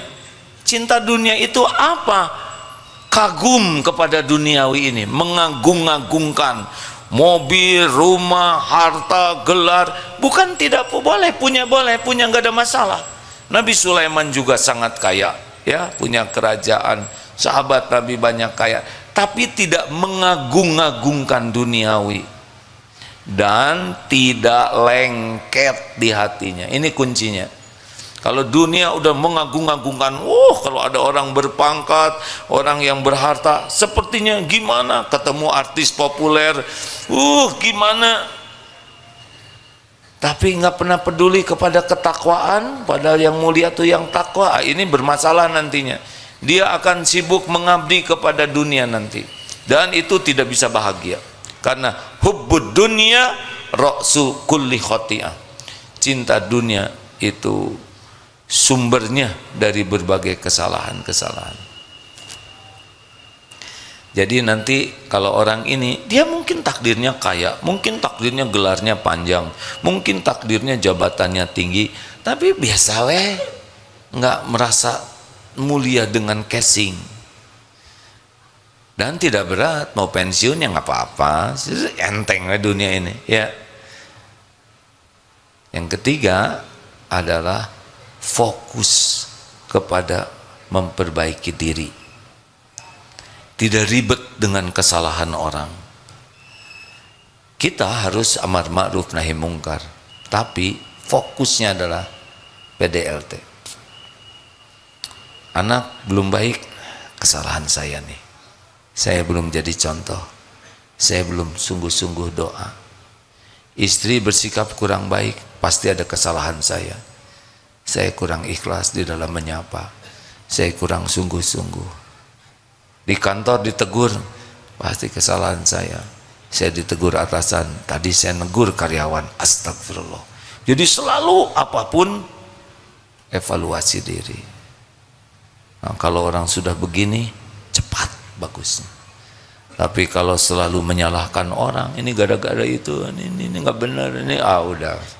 Cinta dunia itu apa? Kagum kepada duniawi ini, mengagung-agungkan mobil, rumah, harta, gelar. Bukan tidak boleh punya, nggak ada masalah. Nabi Sulaiman juga sangat kaya, ya, punya kerajaan, sahabat Nabi banyak kaya, tapi tidak mengagung-agungkan duniawi dan tidak lengket di hatinya. Ini kuncinya. Kalau dunia udah mengagung-agungkan, kalau ada orang berpangkat, orang yang berharta, sepertinya gimana ketemu artis populer, gimana. Tapi nggak pernah peduli kepada ketakwaan, padahal yang mulia tuh yang takwa. Ini bermasalah nantinya. Dia akan sibuk mengabdi kepada dunia nanti, dan itu tidak bisa bahagia. Karena hubbud dunya ra'su kulli khati'ah. Cinta dunia itu sumbernya dari berbagai kesalahan-kesalahan. Jadi nanti kalau orang ini, dia mungkin takdirnya kaya, mungkin takdirnya gelarnya panjang, mungkin takdirnya jabatannya tinggi, tapi biasa weh, nggak merasa mulia dengan casing. Dan tidak berat, mau pensiun ya nggak apa-apa, enteng lah dunia ini, ya. Yang ketiga adalah fokus kepada memperbaiki diri, tidak ribet dengan kesalahan orang. Kita harus amar ma'ruf nahi mungkar, tapi fokusnya adalah PDLT. Anak belum baik, kesalahan saya nih, saya belum jadi contoh, saya belum sungguh-sungguh doa. Istri bersikap kurang baik, pasti ada kesalahan saya kurang ikhlas di dalam menyapa, saya kurang sungguh-sungguh. Di kantor ditegur, pasti kesalahan saya ditegur atasan, tadi saya negur karyawan, astagfirullah. Jadi selalu apapun evaluasi diri. Nah, kalau orang sudah begini, cepat bagusnya. Tapi kalau selalu menyalahkan orang, ini gara-gara itu, ini nggak benar, ini udah.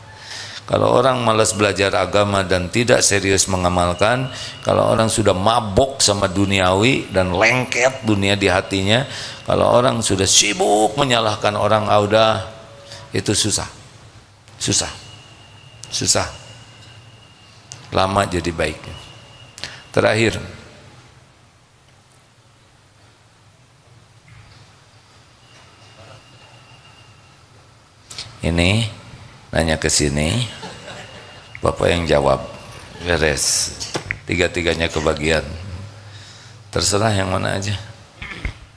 Kalau orang malas belajar agama dan tidak serius mengamalkan, kalau orang sudah mabok sama duniawi dan lengket dunia di hatinya, kalau orang sudah sibuk menyalahkan orang, udah, itu susah. Lama jadi baik. Terakhir, ini nanya ke sini, Bapak yang jawab, beres. Tiga-tiganya kebagian. Terserah yang mana aja.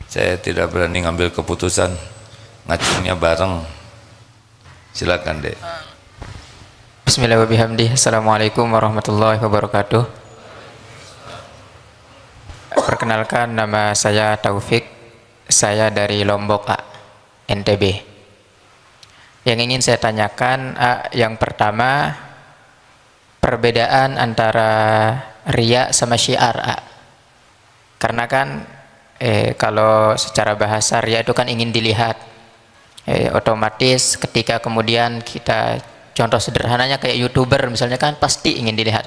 Saya tidak berani ngambil keputusan, ngacungnya bareng. Silakan, Dek. Bismillahirrahmanirrahim. Assalamualaikum warahmatullahi wabarakatuh. Perkenalkan, nama saya Taufik. Saya dari Lombok, NTB. Yang ingin saya tanyakan, yang pertama, perbedaan antara riya sama syiar. Karena kan kalau secara bahasa riya itu kan ingin dilihat. Otomatis ketika kemudian kita, contoh sederhananya kayak YouTuber misalnya kan pasti ingin dilihat.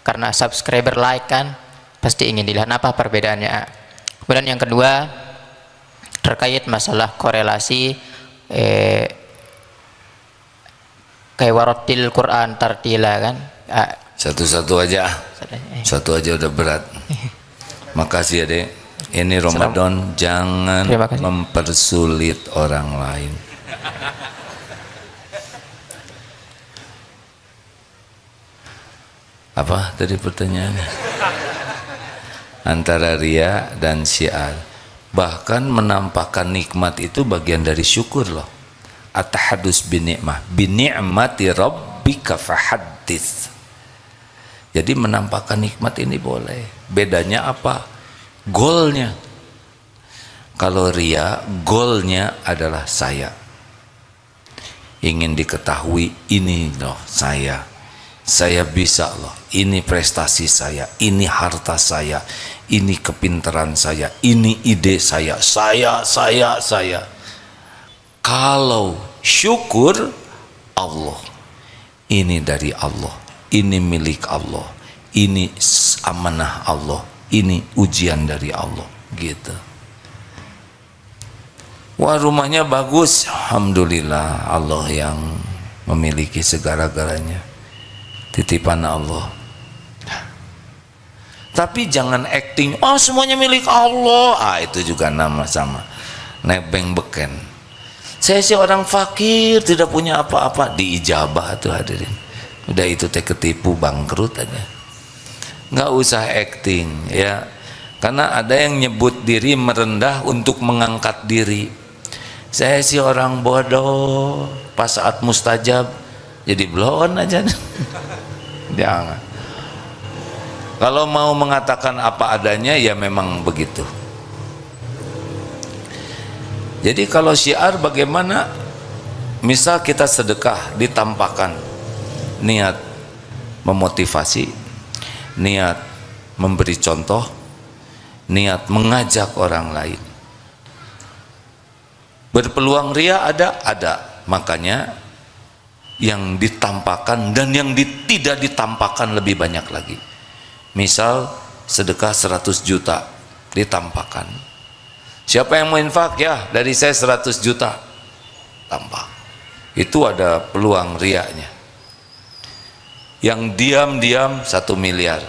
Karena subscriber, like kan pasti ingin dilihat. Apa perbedaannya? Kemudian yang kedua, terkait masalah korelasi kayak warotil Quran tartila kan. Satu-satu aja udah berat. Makasih ya, Dek. Ini Ramadan, jangan Terima kasih. mempersulit orang lain. Apa tadi pertanyaannya? Antara ria dan syiar. Bahkan menampakkan nikmat itu bagian dari syukur loh. At-tahadus binikmah, binikmati rabbika fahaddits. Jadi menampakkan nikmat ini boleh. Bedanya apa? Goalnya. Kalau ria, goalnya adalah saya. Ingin diketahui, ini loh saya. Saya bisa loh. Ini prestasi saya. Ini harta saya. Ini kepintaran saya. Ini ide saya. Saya. Kalau syukur, Allah. Ini dari Allah. Ini milik Allah. Ini amanah Allah. Ini ujian dari Allah. Gitu. Wah, rumahnya bagus. Alhamdulillah, Allah yang memiliki segala-galanya. Titipan Allah. Tapi jangan acting, oh semuanya milik Allah. Itu juga nama sama. Nebeng beken. Saya sih orang fakir, tidak punya apa-apa. Diijabah tuh hadirin. Udah itu teh ketipu, bangkrut aja. Nggak usah acting ya. Karena ada yang nyebut diri merendah untuk mengangkat diri. Saya sih orang bodoh, pas saat mustajab jadi blon aja. Jangan. Kalau mau mengatakan apa adanya ya memang begitu. Jadi kalau syiar bagaimana? Misal kita sedekah ditampakkan niat memotivasi, niat memberi contoh, niat mengajak orang lain. Berpeluang ria ada. Makanya yang ditampakkan dan yang tidak ditampakkan lebih banyak lagi. Misal sedekah 100 juta ditampakkan. Siapa yang mau infak? Ya, dari saya 100 juta. Tampak. Itu ada peluang riaknya. Yang diam-diam 1 miliar.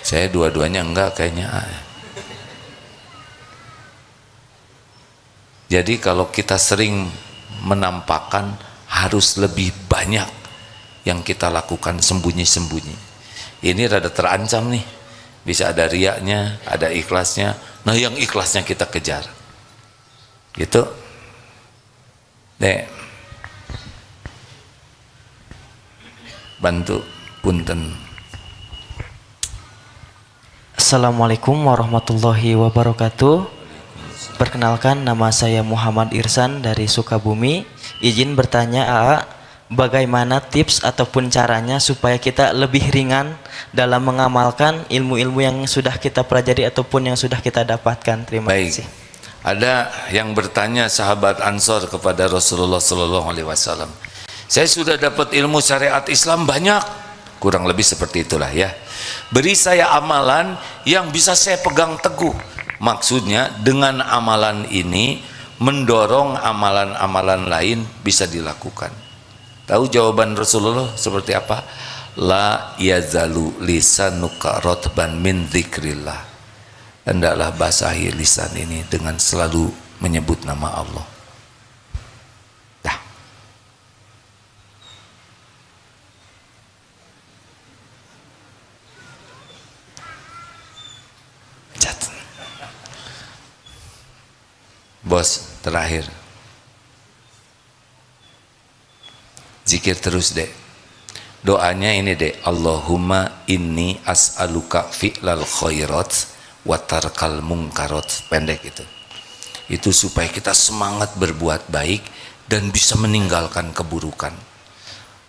Saya dua-duanya enggak kayaknya. Jadi kalau kita sering menampakkan, harus lebih banyak yang kita lakukan sembunyi-sembunyi. Ini rada terancam nih. Bisa ada riaknya, ada ikhlasnya. Nah yang ikhlasnya kita kejar. Gitu. Dek. Bantu punten. Assalamualaikum warahmatullahi wabarakatuh. Perkenalkan, nama saya Muhammad Irsan dari Sukabumi. Izin bertanya AA, bagaimana tips ataupun caranya supaya kita lebih ringan dalam mengamalkan ilmu-ilmu yang sudah kita pelajari ataupun yang sudah kita dapatkan. Terima Baik. kasih. Ada yang bertanya sahabat Ansor kepada Rasulullah SAW. Saya sudah dapat ilmu syariat Islam banyak, kurang lebih seperti itulah ya. Beri saya amalan yang bisa saya pegang teguh. Maksudnya dengan amalan ini mendorong amalan-amalan lain bisa dilakukan. Tahu jawaban Rasulullah seperti apa? La yazalu lisanuka rotban min dzikrillah. Hendaklah basahi lisan ini dengan selalu menyebut nama Allah. Dah. Bos, terakhir. Zikir terus dek. Doanya ini dek. Allahumma inni as'aluka fi'lal khairat wa tarkal munkarat. Pendek itu. Itu supaya kita semangat berbuat baik dan bisa meninggalkan keburukan.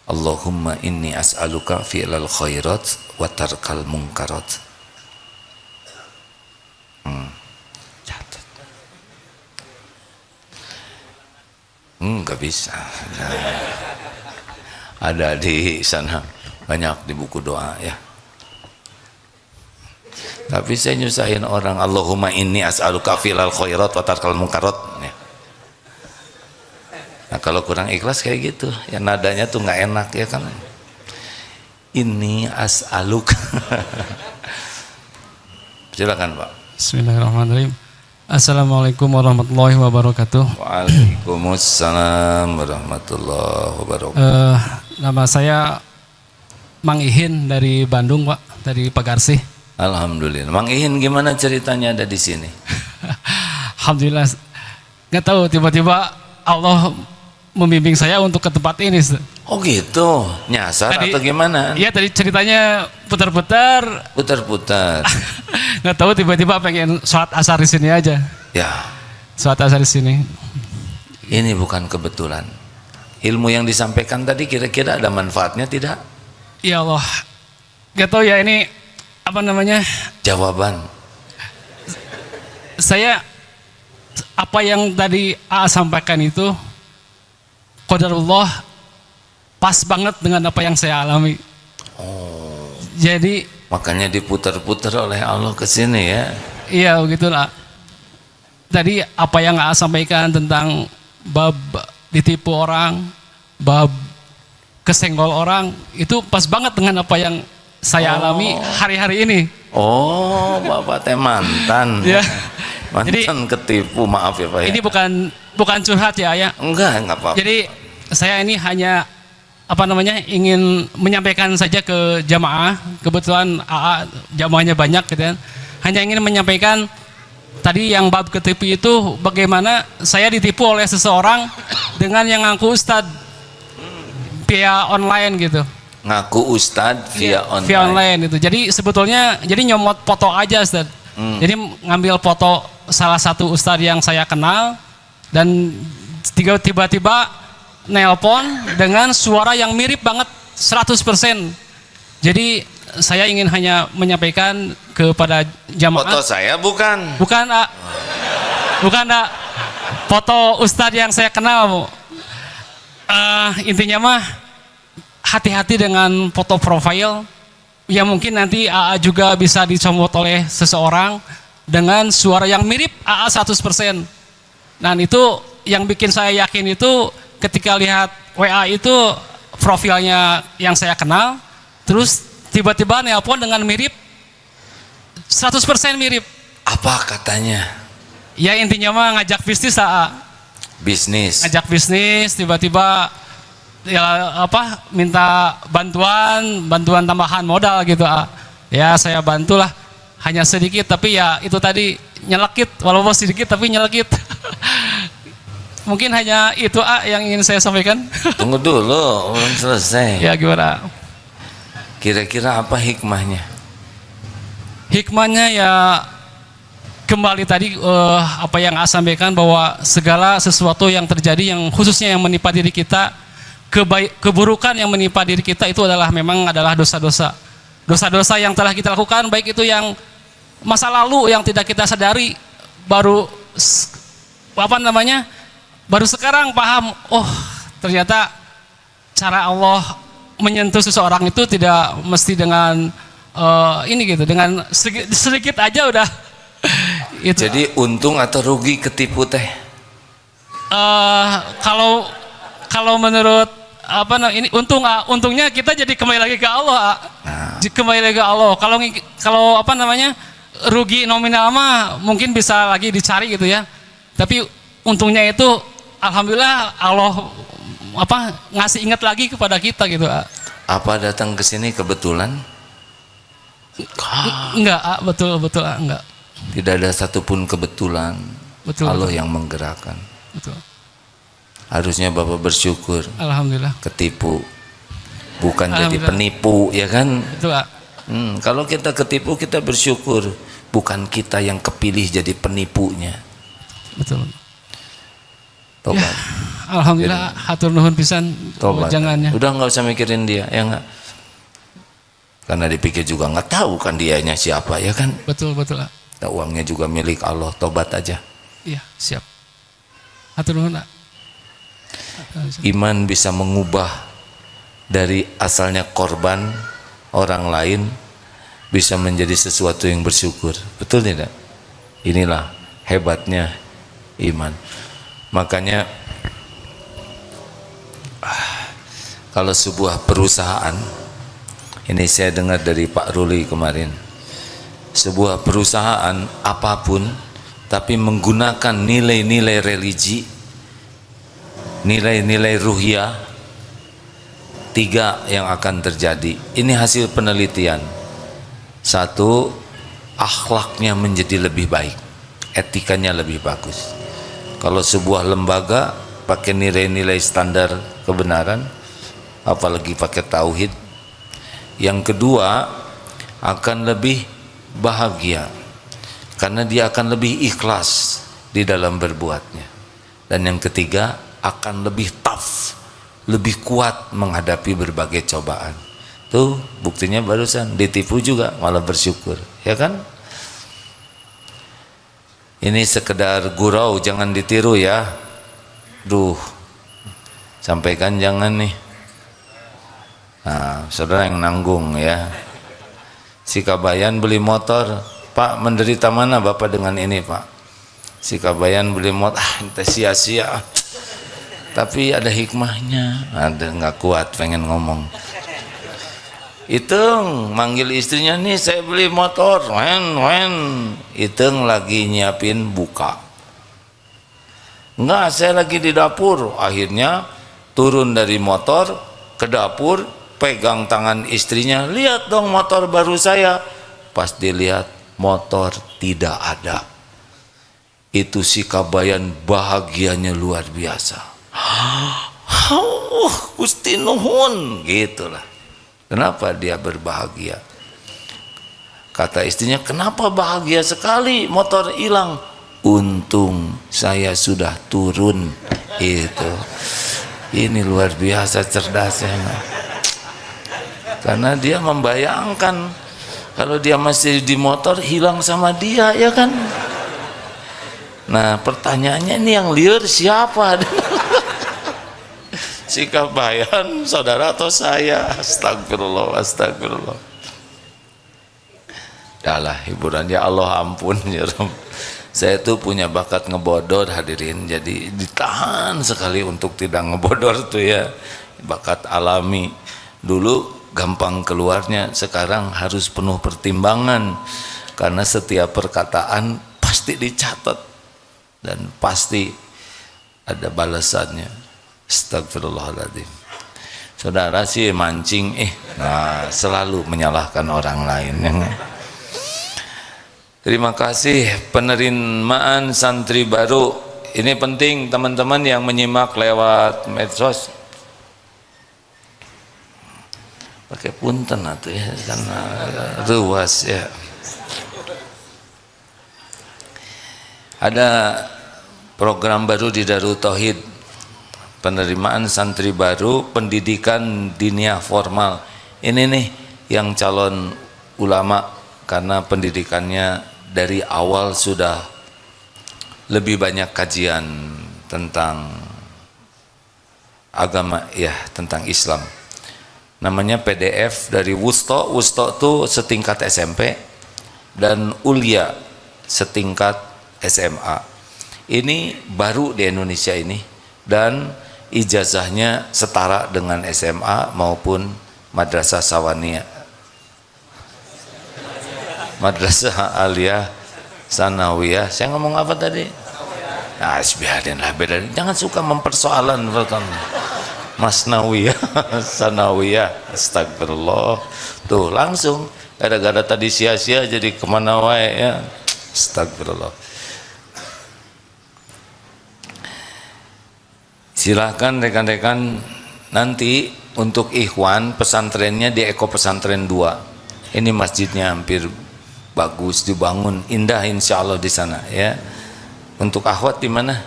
Allahumma inni as'aluka fi'lal khairat wa tarkal munkarat. Nggak bisa. Ada di sana banyak di buku doa ya. Tapi saya nyusahin orang. Allahumma inni as'aluka fi'lal khairat wa tarkal munkarat ya. Nah kalau kurang ikhlas kayak gitu ya, nadanya tuh nggak enak ya kan. Ini as'aluk. Silakan Pak. Bismillahirrahmanirrahim. Assalamualaikum warahmatullahi wabarakatuh. Waalaikumsalam warahmatullahi wabarakatuh. Nama saya Mang Ihin dari Bandung, Pak, dari Pagarsih. Alhamdulillah. Mang Ihin gimana ceritanya ada di sini? Alhamdulillah. Nggak tahu tiba-tiba Allah membimbing saya untuk ke tempat ini. Oh gitu, nyasar Tadi- atau gimana? Iya, tadi ceritanya putar-putar. Putar-putar. Nggak tahu tiba-tiba pengen sholat asar di sini aja. Ya, Sholat asar di sini. ini bukan kebetulan. Ilmu yang disampaikan tadi kira-kira ada manfaatnya tidak? Ya Allah. Nggak tahu ya ini apa namanya? Jawaban. Saya apa yang tadi A sampaikan itu qadarullah pas banget dengan apa yang saya alami. Jadi Makanya diputar-putar oleh Allah ke sini ya. iya begitulah. Tadi apa yang A sampaikan tentang bab ditipu orang, bab kesenggol orang, itu pas banget dengan apa yang saya alami hari-hari ini. Oh, Bapak teh mantan. Ya. Mantan ketipu, maaf ya Pak ya. Ini bukan curhat ya, ya. enggak apa-apa. Jadi saya ini hanya apa namanya ingin menyampaikan saja ke jamaah. Kebetulan AA jamaahnya banyak gitu kan. Hanya ingin menyampaikan tadi yang bab ketipu itu bagaimana saya ditipu oleh seseorang dengan yang ngaku ustad via online gitu. Ngaku ustadz via Iya, online. Via online itu. Jadi sebetulnya jadi nyomot foto aja Ustaz. Jadi ngambil foto salah satu ustadz yang saya kenal dan tiba-tiba nelpon dengan suara yang mirip banget 100%. Jadi saya ingin hanya menyampaikan kepada jamaah. Foto saya bukan. Bukan, A. Bukan, A. Foto ustadz yang saya kenal, Bu. Intinya mah hati-hati dengan foto profil yang mungkin nanti AA juga bisa dicomot oleh seseorang dengan suara yang mirip AA 100%. Dan itu yang bikin saya yakin itu ketika lihat WA itu profilnya yang saya kenal, terus tiba-tiba nelpon dengan mirip 100% mirip. Apa katanya? Ya intinya mah ngajak bisnis AA. Bisnis. Ngajak bisnis tiba-tiba ya apa minta bantuan tambahan modal gitu ah. Ya saya bantulah hanya sedikit tapi ya itu tadi nyelekit walaupun sedikit tapi nyelekit. Mungkin hanya itu yang ingin saya sampaikan. Tunggu dulu, belum selesai. Ya gimana? Kira-kira apa hikmahnya? Hikmahnya ya kembali tadi apa yang A sampaikan bahwa segala sesuatu yang terjadi yang khususnya yang menimpa diri kita, keburukan yang menimpa diri kita itu memang adalah dosa-dosa. Dosa-dosa yang telah kita lakukan, baik itu yang masa lalu yang tidak kita sadari, baru baru sekarang paham, oh ternyata cara Allah menyentuh seseorang itu tidak mesti dengan ini gitu, dengan sedikit aja udah. Itu. Jadi untung atau rugi ketipu teh? Kalau menurut ini untungnya kita jadi kembali lagi ke Allah. Kembali lagi ke Allah. Kalau rugi nominal mah mungkin bisa lagi dicari gitu ya. Tapi untungnya itu alhamdulillah Allah ngasih ingat lagi kepada kita gitu. Apa datang ke sini kebetulan? Enggak, betul enggak. Tidak ada satupun kebetulan. Betul. Allah yang menggerakkan. Betul. Harusnya Bapak bersyukur. Alhamdulillah. Ketipu, bukan jadi Alhamdulillah. penipu, ya kan? Betul, Pak. Kalau kita ketipu kita bersyukur, bukan kita yang kepilih jadi penipunya. Betul. Tobat, Alhamdulillah, hatur nuhun pisan tobat. jangannya. Udah nggak usah mikirin dia, ya nggak? Karena dipikir juga nggak tahu kan dianya siapa, ya kan? Betul, Pak. Nah, uangnya juga milik Allah, tobat aja. Iya, siap. Hatur nuhun, Pak. Iman bisa mengubah dari asalnya korban orang lain bisa menjadi sesuatu yang bersyukur. Betul tidak? Inilah hebatnya iman. Makanya kalau sebuah perusahaan Ini saya dengar dari Pak Ruli kemarin. Sebuah perusahaan apapun tapi menggunakan nilai-nilai religi, nilai-nilai ruhiyah, 3 yang akan terjadi. Ini hasil penelitian. 1, akhlaknya menjadi lebih baik, etikanya lebih bagus. Kalau sebuah lembaga pakai nilai-nilai standar kebenaran, apalagi pakai tauhid. Yang kedua, akan lebih bahagia karena dia akan lebih ikhlas di dalam berbuatnya. Dan yang ketiga, akan lebih tough, lebih kuat menghadapi berbagai cobaan. Tuh buktinya barusan ditipu juga malah bersyukur, ya kan? Ini sekedar gurau, jangan ditiru ya. Duh, sampaikan jangan nih. Nah, saudara yang nanggung ya. Si Kabayan beli motor, Pak, menderita mana Bapak dengan ini Pak? Si Kabayan beli motor, itu sia-sia. Tapi ada hikmahnya. Ada, nggak kuat pengen ngomong. Iteng manggil istrinya, nih saya beli motor, wen. Iteng lagi nyiapin buka. Enggak, saya lagi di dapur. Akhirnya turun dari motor ke dapur, pegang tangan istrinya, lihat dong motor baru saya. Pas dilihat, motor tidak ada. Itu si Kabayan bahagianya luar biasa. Gusti nuhun, gitulah. Kenapa dia berbahagia? Kata istrinya, kenapa bahagia sekali motor hilang? Untung saya sudah turun. Itu. Ini luar biasa cerdasnya. Karena dia membayangkan kalau dia masih di motor hilang sama dia, ya kan? Nah, pertanyaannya ini yang liar siapa? Si Kabayan, saudara atau saya? Astagfirullah, astagfirullah. Dahlah, hiburan ya Allah, ampun ya Rob. Saya tuh punya bakat ngebodor hadirin, jadi ditahan sekali untuk tidak ngebodor tuh ya. Bakat alami. Dulu gampang keluarnya, sekarang harus penuh pertimbangan karena setiap perkataan pasti dicatat dan pasti ada balasannya. Astagfirullahaladzim. Saudara sih mancing, nah selalu menyalahkan orang lain. Terima kasih penerimaan santri baru. Ini penting teman-teman yang menyimak lewat medsos. Pakai punten atuh ya, karena ruas ya. Ada program baru di Darut Tauhid, penerimaan santri baru, pendidikan diniyah formal. Ini nih yang calon ulama, karena pendidikannya dari awal sudah lebih banyak kajian tentang agama ya, tentang Islam. Namanya PDF dari Wusto. Wusto itu setingkat SMP dan Ulia setingkat SMA. Ini baru di Indonesia ini dan ijazahnya setara dengan SMA maupun Madrasah Sawaniyah, Madrasah Aliyah Sanawiyah. Saya ngomong apa tadi? Nah, biarin lah, beda. Jangan suka mempersoalan Masnawiyah, Sanawiyah, astagfirullah. Tuh langsung gara-gara tadi sia-sia jadi kemana wae ya, astagfirullah. Silahkan rekan-rekan nanti untuk ikhwan pesantrennya di Eko Pesantren 2. Ini masjidnya hampir bagus dibangun, indah insya Allah di sana ya. Untuk akhwat di mana?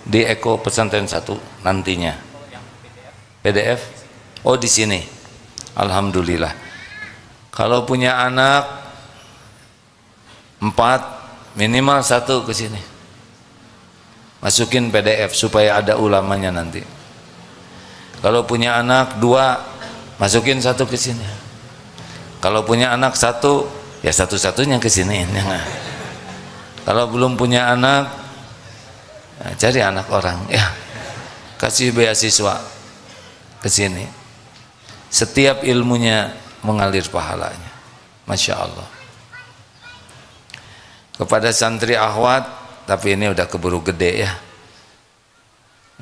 Di Eko Pesantren 1 nantinya. PDF? Oh di sini. Alhamdulillah. Kalau punya anak 4 minimal 1 ke sini. Masukin PDF supaya ada ulamanya nanti. Kalau punya anak 2 masukin 1 ke sini. Kalau punya anak 1 ya satu-satunya ke sini. Kalau belum punya anak, nah, cari anak orang ya, kasih beasiswa ke sini. Setiap ilmunya mengalir pahalanya. Masya Allah. Kepada santri akhwat, tapi ini udah keburu gede ya.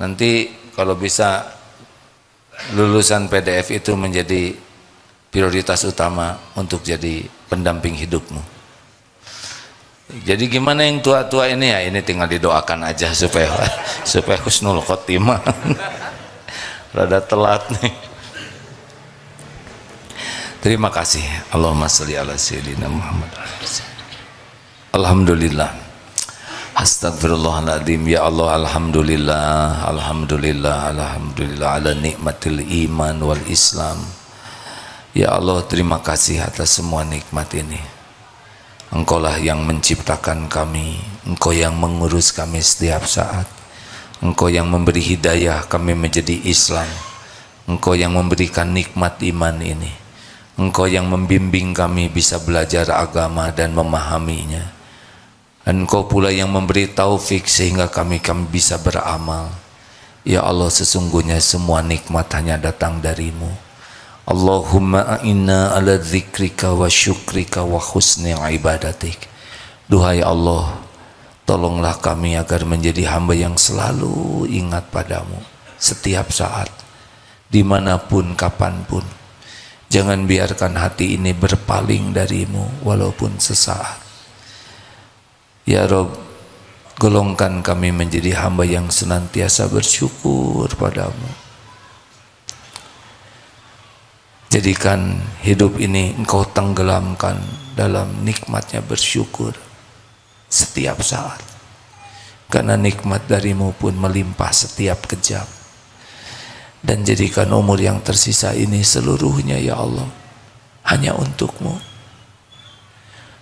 Nanti kalau bisa lulusan PDF itu menjadi prioritas utama untuk jadi pendamping hidupmu. Jadi gimana yang tua-tua ini ya, ini tinggal didoakan aja supaya husnul khotimah. Rada telat nih. Terima kasih. Allahumma sholli ala sayyidina Muhammad. Alhamdulillah. Astagfirullahaladzim. Ya Allah, alhamdulillah, alhamdulillah, alhamdulillah ala nikmatil iman wal Islam. Ya Allah, terima kasih atas semua nikmat ini. Engkaulah yang menciptakan kami, Engkau yang mengurus kami setiap saat, Engkau yang memberi hidayah kami menjadi Islam, Engkau yang memberikan nikmat iman ini, Engkau yang membimbing kami bisa belajar agama dan memahaminya, Engkau pula yang memberi taufik sehingga kami bisa beramal. Ya Allah, sesungguhnya semua nikmat hanya datang darimu. Allahumma a'inna ala dzikrika wa syukrika wa husni ibadatik. Duhai Allah, tolonglah kami agar menjadi hamba yang selalu ingat padamu setiap saat, dimanapun, kapanpun. Jangan biarkan hati ini berpaling darimu walaupun sesaat. Ya Rabb, golongkan kami menjadi hamba yang senantiasa bersyukur padamu. Jadikan hidup ini Engkau tenggelamkan dalam nikmatnya bersyukur setiap saat. Karena nikmat darimu pun melimpah setiap kejam. Dan jadikan umur yang tersisa ini seluruhnya ya Allah hanya untukmu.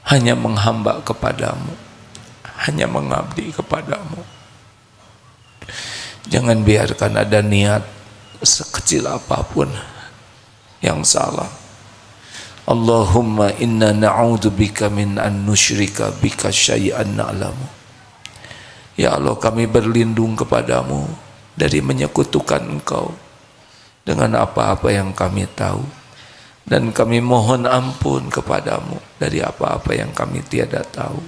Hanya menghamba kepadamu. Hanya mengabdi kepadamu. Jangan biarkan ada niat sekecil apapun yang salah. Allahumma inna na'udzubika min an nusyrika bika syai'an na'lamu. Ya Allah, kami berlindung kepadamu dari menyekutukan Engkau dengan apa-apa yang kami tahu, dan kami mohon ampun kepadamu dari apa-apa yang kami tiada tahu.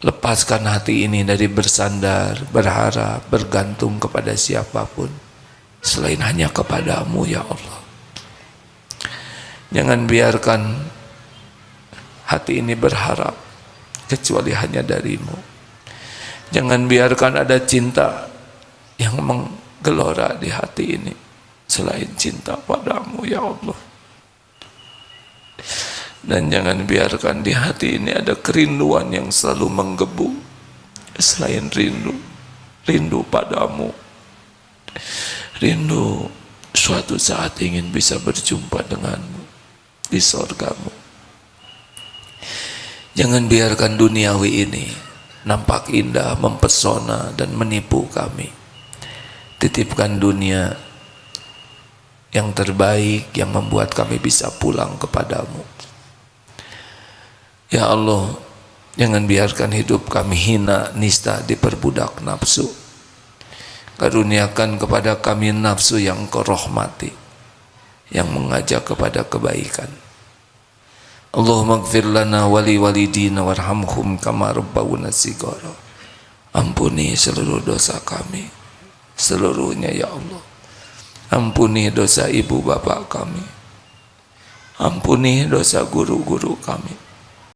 Lepaskan hati ini dari bersandar, berharap, bergantung kepada siapapun selain hanya kepadamu ya Allah. Jangan biarkan hati ini berharap kecuali hanya darimu. Jangan biarkan ada cinta yang menggelora di hati ini selain cinta padamu ya Allah. Dan jangan biarkan di hati ini ada kerinduan yang selalu menggebu selain rindu padamu. Rindu suatu saat ingin bisa berjumpa denganmu di sorgamu. Jangan biarkan duniawi ini nampak indah, mempesona dan menipu kami. Titipkan dunia yang terbaik yang membuat kami bisa pulang kepadamu. Ya Allah, jangan biarkan hidup kami hina, nista, diperbudak nafsu. Karuniakan kepada kami nafsu yang Kau rahmati, yang mengajak kepada kebaikan. Allahumma ighfir lana wali walidina warhamhum kama rabbawna shighara. Ampuni seluruh dosa kami, seluruhnya ya Allah. Ampuni dosa ibu bapak kami. Ampuni dosa guru-guru kami.